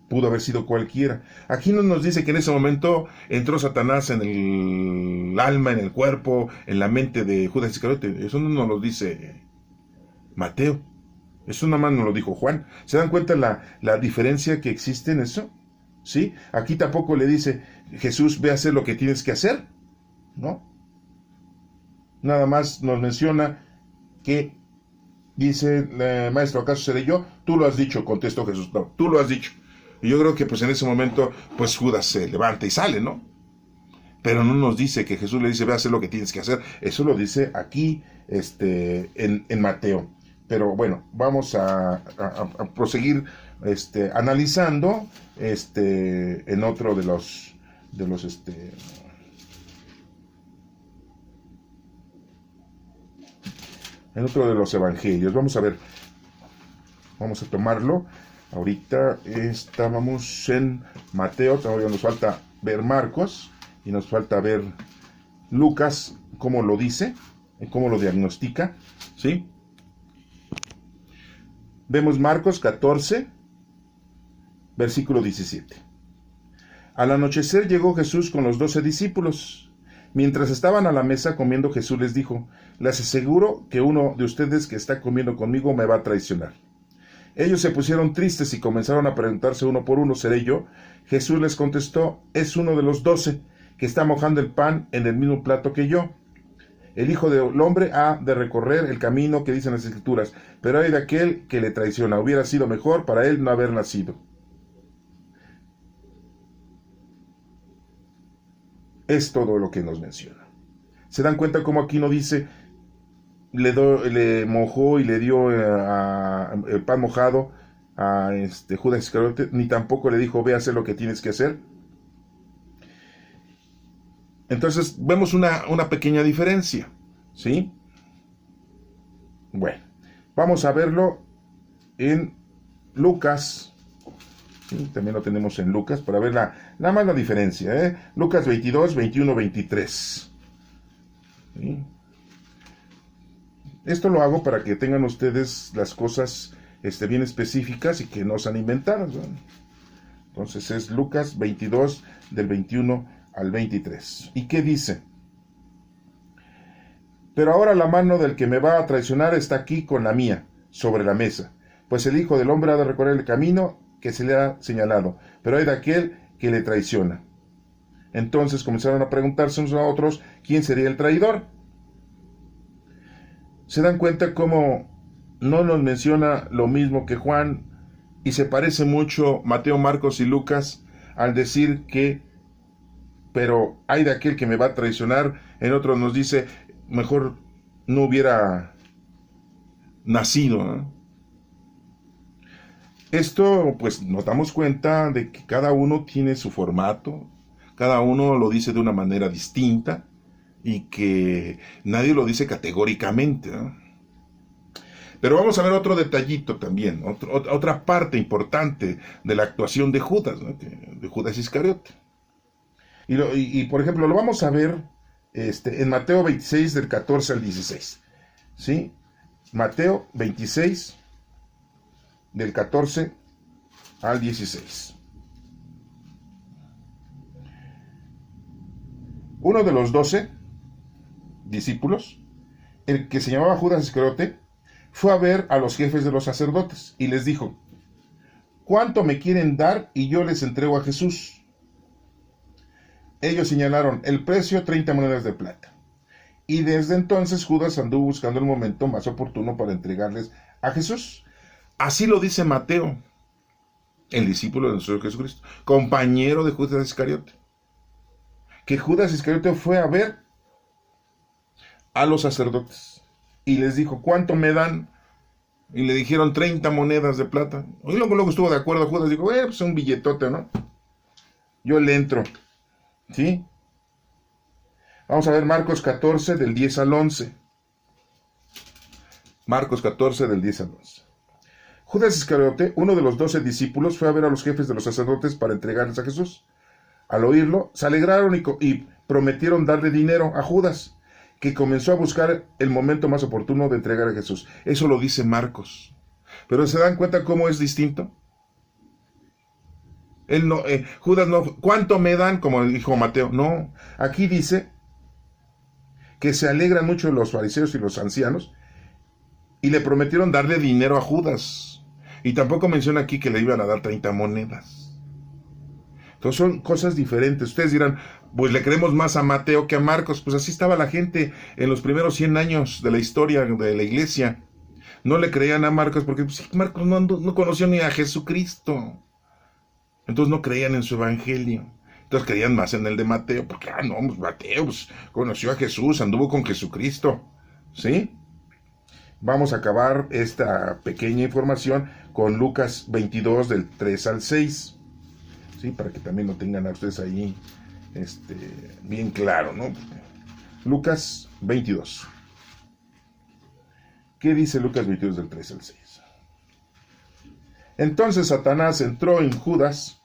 pudo haber sido cualquiera. Aquí no nos dice que en ese momento entró Satanás en el alma, en el cuerpo, en la mente de Judas Iscariote. Eso no nos lo dice Mateo. Eso nada más nos lo dijo Juan. ¿Se dan cuenta la diferencia que existe en eso? ¿Sí? Aquí tampoco le dice Jesús, ve a hacer lo que tienes que hacer, ¿no? Nada más nos menciona que dice, Maestro, ¿acaso seré yo? Tú lo has dicho, contestó Jesús. No, tú lo has dicho. Y yo creo que pues en ese momento pues Judas se levanta y sale, ¿no? Pero no nos dice que Jesús le dice, ve a hacer lo que tienes que hacer. Eso lo dice aquí en Mateo. Pero bueno, vamos a proseguir analizando en otro de los en otro de los evangelios. Vamos a ver, vamos a tomarlo. Ahorita estábamos en Mateo, todavía nos falta ver Marcos y nos falta ver Lucas, cómo lo dice, cómo lo diagnostica, ¿sí? Vemos Marcos 14, versículo 17. Al anochecer llegó Jesús con los 12 discípulos. Mientras estaban a la mesa comiendo, Jesús les dijo, les aseguro que uno de ustedes que está comiendo conmigo me va a traicionar. Ellos se pusieron tristes y comenzaron a preguntarse uno por uno, ¿seré yo? Jesús les contestó, es uno de los 12 que está mojando el pan en el mismo plato que yo. El Hijo del Hombre ha de recorrer el camino que dicen las Escrituras, pero hay de aquel que le traiciona. Hubiera sido mejor para él no haber nacido. Es todo lo que nos menciona. ¿Se dan cuenta cómo aquí no dice le mojó y le dio el pan mojado a Judas Iscariote, ni tampoco le dijo ve a hacer lo que tienes que hacer? Entonces vemos una pequeña diferencia, ¿sí? Bueno, vamos a verlo en Lucas. ¿Sí? También lo tenemos en Lucas para ver nada más la diferencia, ¿eh? Lucas 22, 21, 23. ¿Sí? Esto lo hago para que tengan ustedes las cosas bien específicas y que no sean inventadas, ¿no? Entonces es Lucas 22 del 21 al 23. ¿Y qué dice? Pero ahora la mano del que me va a traicionar está aquí con la mía, sobre la mesa. Pues el Hijo del Hombre ha de recorrer el camino que se le ha señalado, pero hay de aquel que le traiciona. Entonces comenzaron a preguntarse unos a otros quién sería el traidor. ¿Se dan cuenta cómo no nos menciona lo mismo que Juan y se parece mucho Mateo, Marcos y Lucas al decir que, pero hay de aquel que me va a traicionar? En otro nos dice, mejor no hubiera nacido, ¿no? Esto, pues, nos damos cuenta de que cada uno tiene su formato, cada uno lo dice de una manera distinta y que nadie lo dice categóricamente, ¿no? Pero vamos a ver otro detallito también, otra parte importante de la actuación de Judas, ¿no? De Judas Iscariote. Y, por ejemplo, lo vamos a ver en Mateo 26, del 14 al 16. ¿Sí? Mateo 26, del 14 al 16. Uno de los 12 discípulos, el que se llamaba Judas Iscariote, fue a ver a los jefes de los sacerdotes y les dijo, ¿cuánto me quieren dar y yo les entrego a Jesús? Ellos señalaron el precio, 30 monedas de plata. Y desde entonces Judas anduvo buscando el momento más oportuno para entregarles a Jesús. Así lo dice Mateo, el discípulo de nuestro Jesucristo, compañero de Judas Iscariote. Que Judas Iscariote fue a ver a los sacerdotes y les dijo, ¿cuánto me dan? Y le dijeron 30 monedas de plata. Y luego estuvo de acuerdo Judas, dijo, pues un billetote, ¿no? Yo le entro. ¿Sí? Vamos a ver Marcos 14, del 10 al 11. Marcos 14, del 10 al 11. Judas Iscariote, uno de los 12 discípulos, fue a ver a los jefes de los sacerdotes para entregarles a Jesús. Al oírlo, se alegraron y prometieron darle dinero a Judas, que comenzó a buscar el momento más oportuno de entregar a Jesús. Eso lo dice Marcos. Pero ¿se dan cuenta cómo es distinto? Él no, Judas no, ¿cuánto me dan? Como dijo Mateo. No, aquí dice que se alegran mucho los fariseos y los ancianos y le prometieron darle dinero a Judas. Y tampoco menciona aquí que le iban a dar 30 monedas. Entonces son cosas diferentes. Ustedes dirán, pues le creemos más a Mateo que a Marcos. Pues así estaba la gente en los primeros 100 años de la historia de la iglesia. No le creían a Marcos porque pues, Marcos no conoció ni a Jesucristo. Entonces no creían en su evangelio. Entonces creían más en el de Mateo. Porque, pues Mateo pues, conoció a Jesús, anduvo con Jesucristo. ¿Sí? Vamos a acabar esta pequeña información con Lucas 22, del 3 al 6. ¿Sí? Para que también lo tengan a ustedes ahí bien claro, ¿no? Lucas 22. ¿Qué dice Lucas 22, del 3 al 6? Entonces Satanás entró en Judas,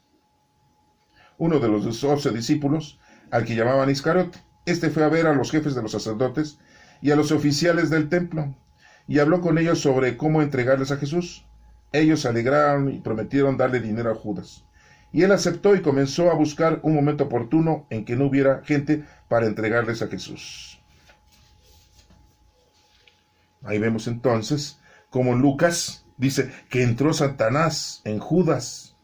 uno de los 12 discípulos, al que llamaban Iscariote. Este fue a ver a los jefes de los sacerdotes y a los oficiales del templo, y habló con ellos sobre cómo entregarles a Jesús. Ellos se alegraron y prometieron darle dinero a Judas. Y él aceptó y comenzó a buscar un momento oportuno en que no hubiera gente para entregarles a Jesús. Ahí vemos entonces cómo Lucas dice que entró Satanás en Judas.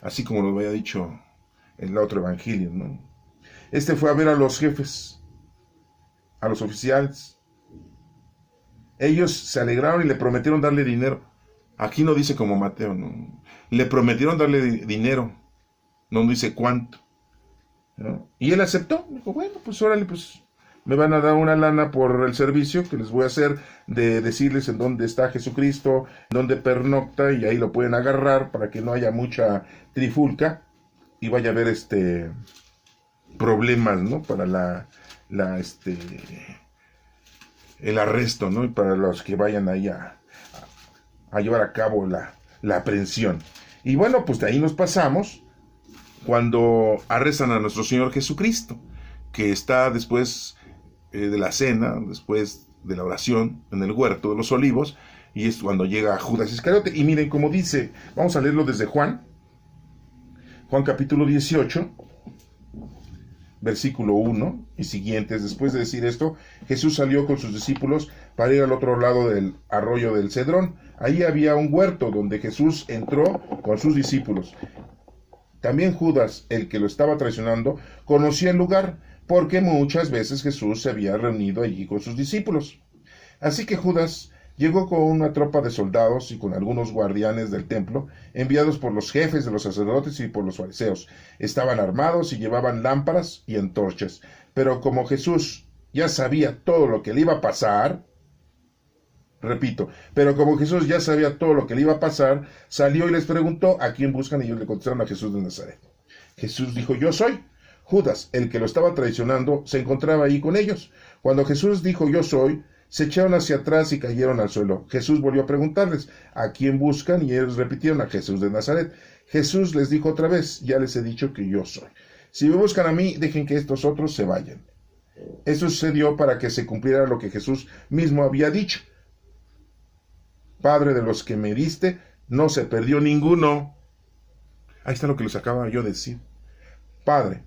Así como lo había dicho en el otro evangelio, ¿no? Este fue a ver a los jefes, a los oficiales. Ellos se alegraron y le prometieron darle dinero. Aquí no dice como Mateo, ¿no? Le prometieron darle dinero. No dice cuánto, ¿no? Y él aceptó. Dijo, bueno, pues órale, pues me van a dar una lana por el servicio que les voy a hacer de decirles en dónde está Jesucristo, en dónde pernocta, y ahí lo pueden agarrar para que no haya mucha trifulca y vaya a ver problemas, ¿no? Para el arresto, ¿no? Y para los que vayan ahí a llevar a cabo la aprehensión. Y bueno, pues de ahí nos pasamos cuando arrestan a nuestro Señor Jesucristo, que está después de la cena, después de la oración en el huerto de los olivos, y es cuando llega Judas Iscariote. Y miren cómo dice, vamos a leerlo desde Juan capítulo 18, versículo 1 y siguientes. Después de decir esto, Jesús salió con sus discípulos para ir al otro lado del arroyo del Cedrón. Ahí había un huerto donde Jesús entró con sus discípulos. También Judas, el que lo estaba traicionando, conocía el lugar, porque muchas veces Jesús se había reunido allí con sus discípulos. Así que Judas llegó con una tropa de soldados y con algunos guardianes del templo, enviados por los jefes de los sacerdotes y por los fariseos. Estaban armados y llevaban lámparas y antorchas. Pero como Jesús ya sabía todo lo que le iba a pasar, pero como Jesús ya sabía todo lo que le iba a pasar, salió y les preguntó a quién buscan, y ellos le contestaron a Jesús de Nazaret. Jesús dijo, yo soy. Judas, el que lo estaba traicionando, se encontraba ahí con ellos. Cuando Jesús dijo, yo soy, se echaron hacia atrás y cayeron al suelo. Jesús volvió a preguntarles, ¿a quién buscan? Y ellos repitieron, a Jesús de Nazaret. Jesús les dijo otra vez, ya les he dicho que yo soy. Si me buscan a mí, dejen que estos otros se vayan. Eso sucedió para que se cumpliera lo que Jesús mismo había dicho. Padre, de los que me diste, no se perdió ninguno. Ahí está lo que les acaba yo de decir. Padre,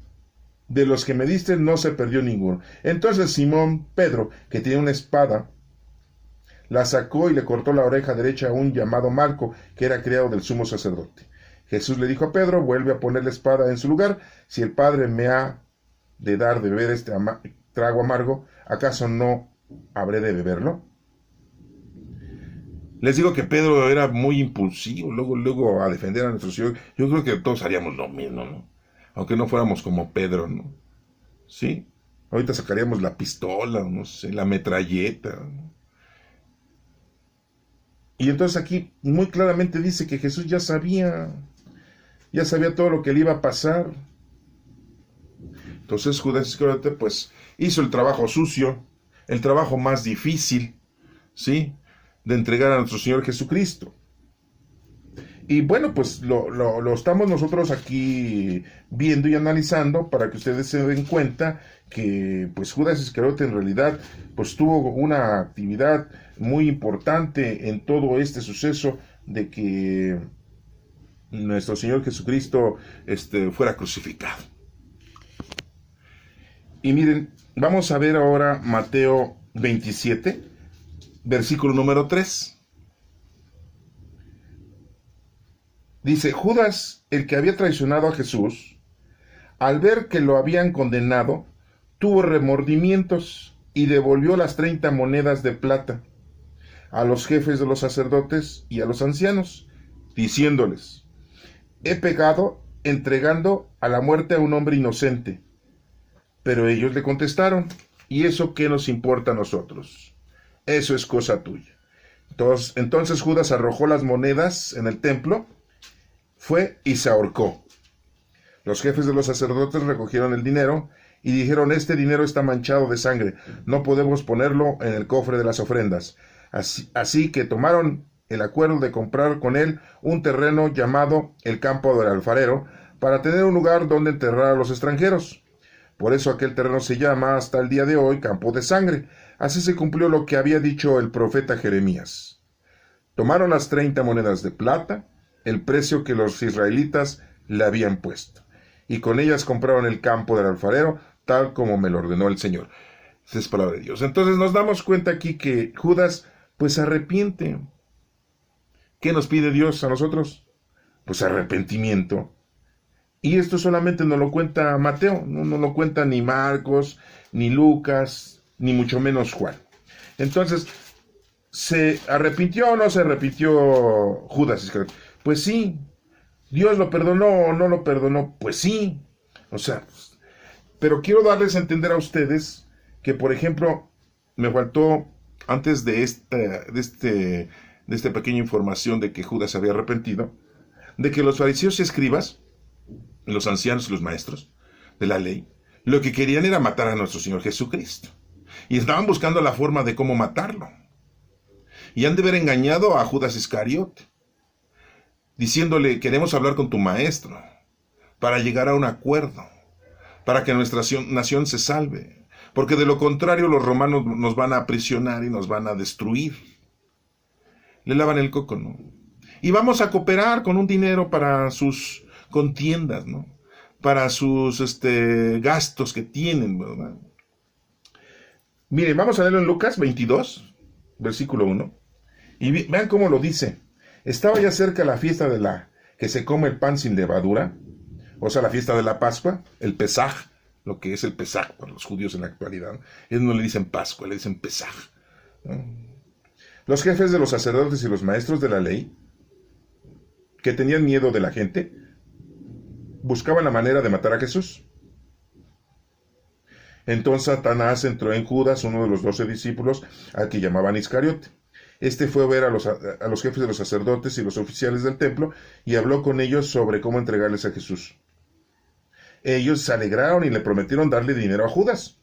de los que me diste, no se perdió ninguno. Entonces Simón Pedro, que tenía una espada, la sacó y le cortó la oreja derecha a un llamado Malco, que era criado del sumo sacerdote. Jesús le dijo a Pedro, vuelve a poner la espada en su lugar. Si el Padre me ha de dar de beber este trago amargo, ¿acaso no habré de beberlo? Les digo que Pedro era muy impulsivo, luego a defender a nuestro Señor. Yo creo que todos haríamos lo mismo, ¿no? Aunque no fuéramos como Pedro, ¿no? ¿Sí? Ahorita sacaríamos la pistola, no sé, la metralleta, ¿no? Y entonces aquí muy claramente dice que Jesús ya sabía todo lo que le iba a pasar. Entonces Judas Iscariote pues hizo el trabajo sucio, el trabajo más difícil, ¿sí?, de entregar a nuestro Señor Jesucristo. Y bueno, pues lo estamos nosotros aquí viendo y analizando para que ustedes se den cuenta que pues Judas Iscariote en realidad pues tuvo una actividad muy importante en todo este suceso de que nuestro Señor Jesucristo fuera crucificado. Y miren, vamos a ver ahora Mateo 27, versículo número 3. Dice, Judas, el que había traicionado a Jesús, al ver que lo habían condenado, tuvo remordimientos y devolvió las 30 monedas de plata a los jefes de los sacerdotes y a los ancianos, diciéndoles, he pecado entregando a la muerte a un hombre inocente. Pero ellos le contestaron, ¿y eso qué nos importa a nosotros? Eso es cosa tuya. Entonces Judas arrojó las monedas en el templo, fue y se ahorcó. Los jefes de los sacerdotes recogieron el dinero y dijeron, este dinero está manchado de sangre, no podemos ponerlo en el cofre de las ofrendas. Así que tomaron el acuerdo de comprar con él un terreno llamado el campo del alfarero, para tener un lugar donde enterrar a los extranjeros. Por eso aquel terreno se llama hasta el día de hoy campo de sangre. Así se cumplió lo que había dicho el profeta Jeremías. Tomaron las 30 monedas de plata, el precio que los israelitas le habían puesto, y con ellas compraron el campo del alfarero, tal como me lo ordenó el Señor. Esa es palabra de Dios. Entonces nos damos cuenta aquí que Judas pues se arrepiente. ¿Qué nos pide Dios a nosotros? Pues arrepentimiento. Y esto solamente nos lo cuenta Mateo, no lo cuenta ni Marcos, ni Lucas, ni mucho menos Juan. Entonces, ¿se arrepintió o no se arrepintió Judas? Pues sí. ¿Dios lo perdonó o no lo perdonó? Pues sí. O sea, pero quiero darles a entender a ustedes que, por ejemplo, me faltó, antes de esta pequeña información de que Judas se había arrepentido, de que los fariseos y escribas, los ancianos y los maestros de la ley, Lo que querían era matar a nuestro Señor Jesucristo. Y estaban buscando la forma de cómo matarlo. Y han de haber engañado a Judas Iscariote, diciéndole, queremos hablar con tu maestro, para llegar a un acuerdo, para que nuestra nación se salve. Porque de lo contrario los romanos nos van a aprisionar y nos van a destruir. Le lavan el coco, ¿no? Y vamos a cooperar con un dinero para sus contiendas, ¿no? Para sus gastos que tienen, ¿verdad? Miren, vamos a leerlo en Lucas 22, versículo 1. Y vean cómo lo dice. Estaba ya cerca la fiesta de la que se come el pan sin levadura, o sea, la fiesta de la Pascua, el Pesaj, lo que es el Pesaj para los judíos en la actualidad. Ellos no le dicen Pascua, le dicen Pesaj. Los jefes de los sacerdotes y los maestros de la ley, que tenían miedo de la gente, buscaban la manera de matar a Jesús. Entonces Satanás entró en Judas, uno de los 12 discípulos, al que llamaban Iscariote. Este fue a ver a los jefes de los sacerdotes y los oficiales del templo y habló con ellos sobre cómo entregarles a Jesús. Ellos se alegraron y le prometieron darle dinero a Judas.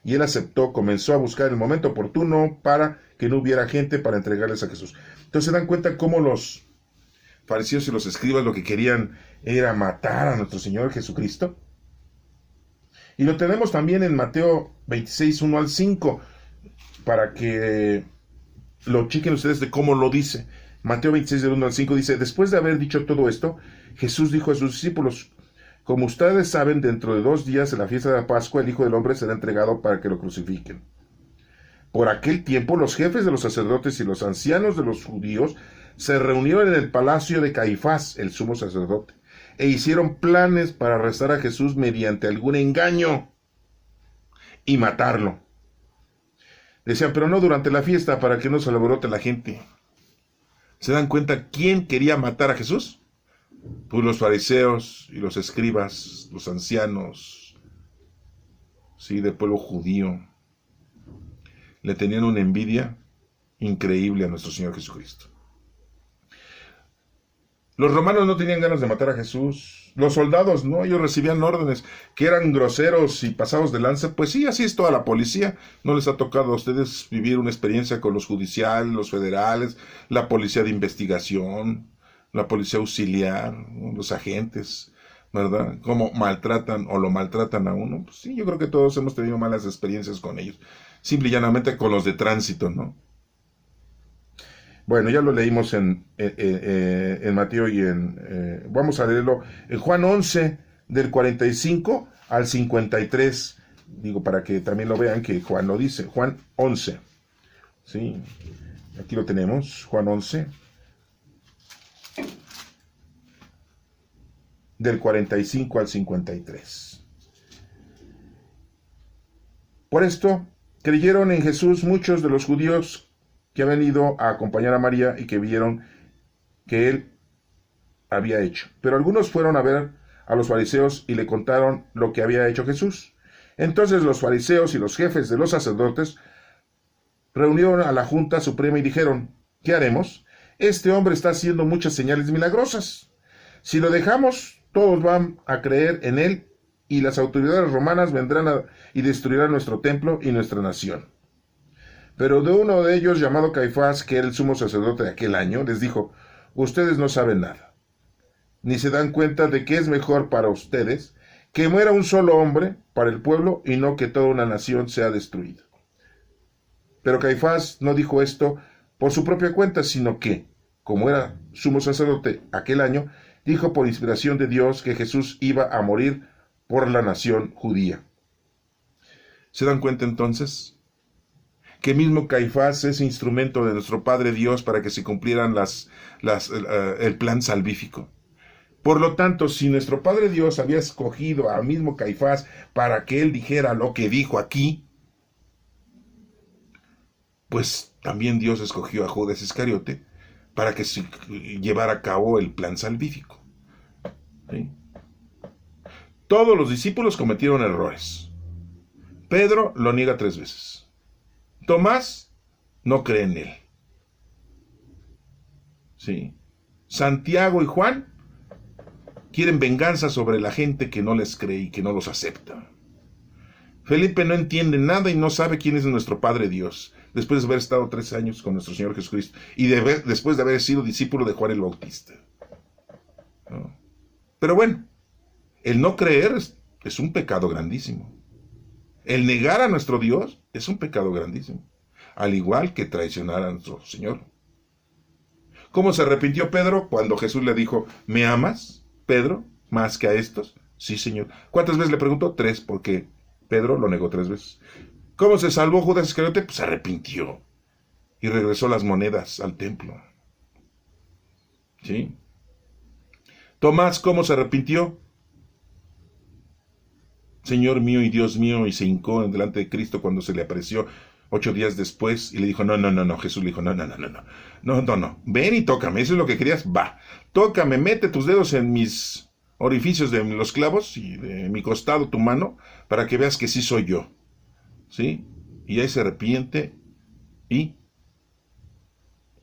Y él aceptó, comenzó a buscar el momento oportuno para que no hubiera gente para entregarles a Jesús. Entonces se dan cuenta cómo los fariseos y los escribas lo que querían era matar a nuestro Señor Jesucristo. Y lo tenemos también en Mateo 26, 1 al 5, para que lo chequen ustedes de cómo lo dice. Mateo 26, del 1 al 5 dice, después de haber dicho todo esto, Jesús dijo a sus discípulos, como ustedes saben, dentro de 2 días, en la fiesta de la Pascua, el Hijo del Hombre será entregado para que lo crucifiquen. Por aquel tiempo, los jefes de los sacerdotes y los ancianos de los judíos se reunieron en el palacio de Caifás, el sumo sacerdote, e hicieron planes para arrestar a Jesús mediante algún engaño y matarlo. Decían, pero no durante la fiesta, para que no se alborote la gente. ¿Se dan cuenta quién quería matar a Jesús? Pues los fariseos y los escribas, los ancianos, sí, del pueblo judío. Le tenían una envidia increíble a nuestro Señor Jesucristo. Los romanos no tenían ganas de matar a Jesús. Los soldados, no, ellos recibían órdenes que eran groseros y pasados de lanza. Pues sí, así es toda la policía. ¿No les ha tocado a ustedes vivir una experiencia con los judiciales, los federales, la policía de investigación, la policía auxiliar, ¿no? Los agentes, ¿verdad? ¿Cómo maltratan o lo maltratan a uno? Pues sí, yo creo que todos hemos tenido malas experiencias con ellos. Simple y llanamente con los de tránsito, ¿no? Bueno, ya lo leímos en Mateo y vamos a leerlo en Juan 11, del 45 al 53. Digo, para que también lo vean que Juan lo dice. Juan 11. Sí, aquí lo tenemos, Juan 11. Del 45 al 53. Por esto, creyeron en Jesús muchos de los judíos que habían ido a acompañar a María y que vieron que él había hecho. Pero algunos fueron a ver a los fariseos y le contaron lo que había hecho Jesús. Entonces los fariseos y los jefes de los sacerdotes reunieron a la Junta Suprema y dijeron, ¿qué haremos? Este hombre está haciendo muchas señales milagrosas. Si lo dejamos, todos van a creer en él y las autoridades romanas vendrán y destruirán nuestro templo y nuestra nación. Pero de uno de ellos, llamado Caifás, que era el sumo sacerdote de aquel año, les dijo, ustedes no saben nada, ni se dan cuenta de que es mejor para ustedes que muera un solo hombre para el pueblo y no que toda una nación sea destruida. Pero Caifás no dijo esto por su propia cuenta, sino que, como era sumo sacerdote aquel año, dijo por inspiración de Dios que Jesús iba a morir por la nación judía. ¿Se dan cuenta entonces? Que mismo Caifás es instrumento de nuestro Padre Dios para que se cumplieran el plan salvífico. Por lo tanto, si nuestro Padre Dios había escogido al mismo Caifás para que él dijera lo que dijo aquí, pues también Dios escogió a Judas Iscariote para que se llevara a cabo el plan salvífico. ¿Sí? Todos los discípulos cometieron errores. Pedro lo niega 3 veces. Tomás no cree en él. ¿Sí? Santiago y Juan quieren venganza sobre la gente que no les cree y que no los acepta. Felipe no entiende nada y no sabe quién es nuestro Padre Dios, después de haber estado 3 años con nuestro Señor Jesucristo y después de haber sido discípulo de Juan el Bautista, ¿no? Pero bueno, el no creer es un pecado grandísimo. El negar a nuestro Dios es un pecado grandísimo, al igual que traicionar a nuestro Señor. ¿Cómo se arrepintió Pedro cuando Jesús le dijo, ¿me amas, Pedro, más que a estos? Sí, Señor. ¿Cuántas veces le preguntó? 3, porque Pedro lo negó 3 veces. ¿Cómo se salvó Judas Iscariote? Pues se arrepintió y regresó las monedas al templo. ¿Sí? Tomás, ¿cómo se arrepintió? Señor mío y Dios mío, y se hincó delante de Cristo cuando se le apareció 8 días después y le dijo, no, Jesús le dijo, no, ven y tócame, eso es lo que querías, va, tócame, mete tus dedos en mis orificios de los clavos y de mi costado tu mano, para que veas que sí soy yo, ¿sí? Y ahí se arrepiente y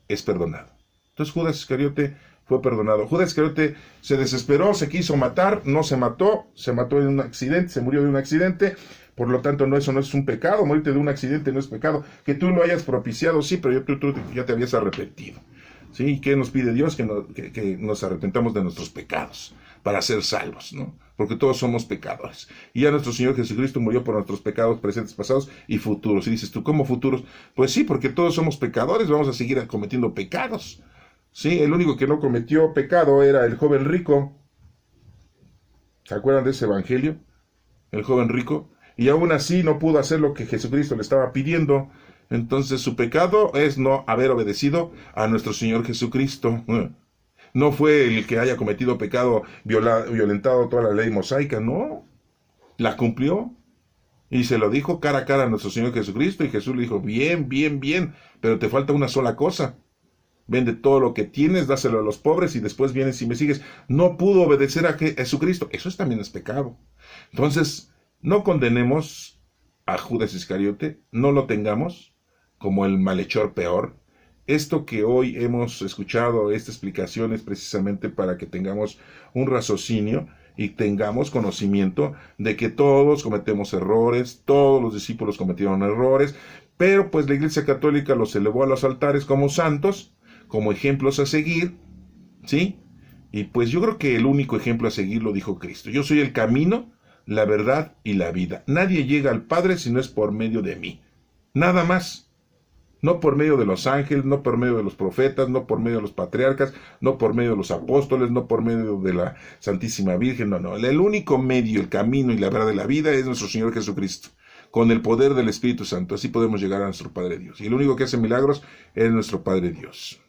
es perdonado. Entonces Judas Iscariote fue perdonado. Judas Iscariote se desesperó, se quiso matar, no se mató en un accidente, se murió de un accidente. Por lo tanto, eso no es un pecado, morirte de un accidente no es pecado. Que tú lo hayas propiciado, sí, pero tú ya te habías arrepentido. ¿Sí? ¿Y qué nos pide Dios? Que nos arrepentamos de nuestros pecados para ser salvos, ¿no? Porque todos somos pecadores. Y ya nuestro Señor Jesucristo murió por nuestros pecados presentes, pasados y futuros. Y dices tú, ¿cómo futuros? Pues sí, porque todos somos pecadores, vamos a seguir cometiendo pecados. Sí, el único que no cometió pecado era el joven rico. ¿Se acuerdan de ese evangelio? El joven rico. Y aún así no pudo hacer lo que Jesucristo le estaba pidiendo. Entonces su pecado es no haber obedecido a nuestro Señor Jesucristo. No fue el que haya cometido pecado, violentado toda la ley mosaica, no. La cumplió. Y se lo dijo cara a cara a nuestro Señor Jesucristo. Y Jesús le dijo, bien, pero te falta una sola cosa. Vende todo lo que tienes, dáselo a los pobres y después vienes y me sigues. No pudo obedecer a Jesucristo. Eso también es pecado. Entonces, no condenemos a Judas Iscariote, no lo tengamos como el malhechor peor. Esto que hoy hemos escuchado, esta explicación es precisamente para que tengamos un raciocinio y tengamos conocimiento de que todos cometemos errores, todos los discípulos cometieron errores, pero pues la Iglesia Católica los elevó a los altares como santos, como ejemplos a seguir, ¿sí? Y pues yo creo que el único ejemplo a seguir lo dijo Cristo. Yo soy el camino, la verdad y la vida. Nadie llega al Padre si no es por medio de mí. Nada más. No por medio de los ángeles, no por medio de los profetas, no por medio de los patriarcas, no por medio de los apóstoles, no por medio de la Santísima Virgen, no. El único medio, el camino y la verdad de la vida es nuestro Señor Jesucristo. Con el poder del Espíritu Santo. Así podemos llegar a nuestro Padre Dios. Y el único que hace milagros es nuestro Padre Dios.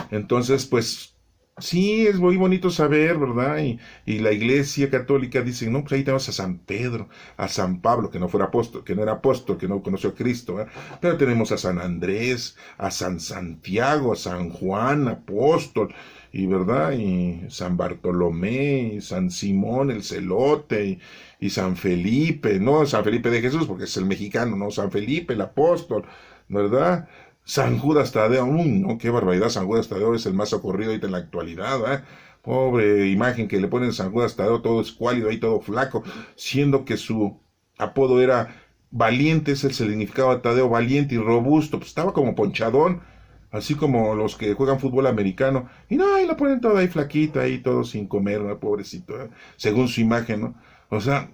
Entonces, pues, sí, es muy bonito saber, ¿verdad? Y la Iglesia Católica dice, no, pues ahí tenemos a San Pedro, a San Pablo, que no fuera apóstol, que no era apóstol, que no conoció a Cristo, ¿verdad? Pero tenemos a San Andrés, a San Santiago, a San Juan, apóstol, y ¿verdad? Y San Bartolomé, y San Simón el Celote, y San Felipe, no San Felipe de Jesús, porque es el mexicano, no, San Felipe el apóstol, ¿verdad? San Judas Tadeo, no, qué barbaridad, San Judas Tadeo es el más socorrido ahorita en la actualidad, ¿eh? Pobre imagen que le ponen San Judas Tadeo, todo escuálido ahí, todo flaco, siendo que su apodo era valiente, ese es el significado de Tadeo, valiente y robusto, pues estaba como ponchadón, así como los que juegan fútbol americano, y no, y lo ponen todo ahí flaquito, ahí todo sin comer, ¿no? Pobrecito, ¿eh? Según su imagen, ¿no? O sea,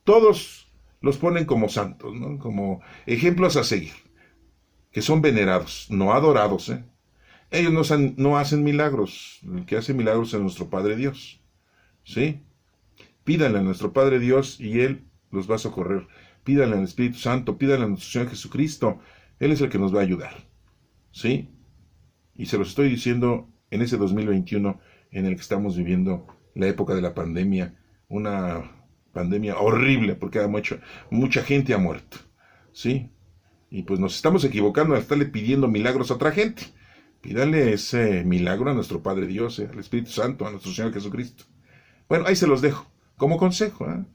todos los ponen como santos, ¿no? Como ejemplos a seguir, que son venerados, no adorados, ¿eh? Ellos no hacen milagros, el que hace milagros es nuestro Padre Dios, ¿sí? Pídanle a nuestro Padre Dios y Él los va a socorrer. Pídanle al Espíritu Santo, pídanle a nuestro Señor Jesucristo, Él es el que nos va a ayudar, ¿sí? Y se los estoy diciendo en ese 2021 en el que estamos viviendo, la época de la pandemia, una pandemia horrible, porque mucha gente ha muerto, ¿sí? Y pues nos estamos equivocando al estarle pidiendo milagros a otra gente. Pídale ese milagro a nuestro Padre Dios, al Espíritu Santo, a nuestro Señor Jesucristo. Bueno, ahí se los dejo, como consejo, ¿eh?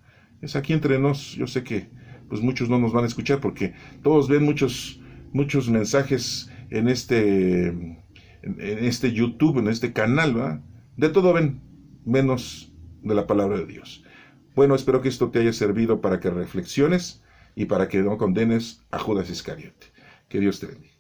Es aquí entre nos, yo sé que pues muchos no nos van a escuchar porque todos ven muchos mensajes en este YouTube, en este canal, ¿verdad? De todo ven, menos de la palabra de Dios. Bueno, espero que esto te haya servido para que reflexiones y para que no condenes a Judas Iscariote. Que Dios te bendiga.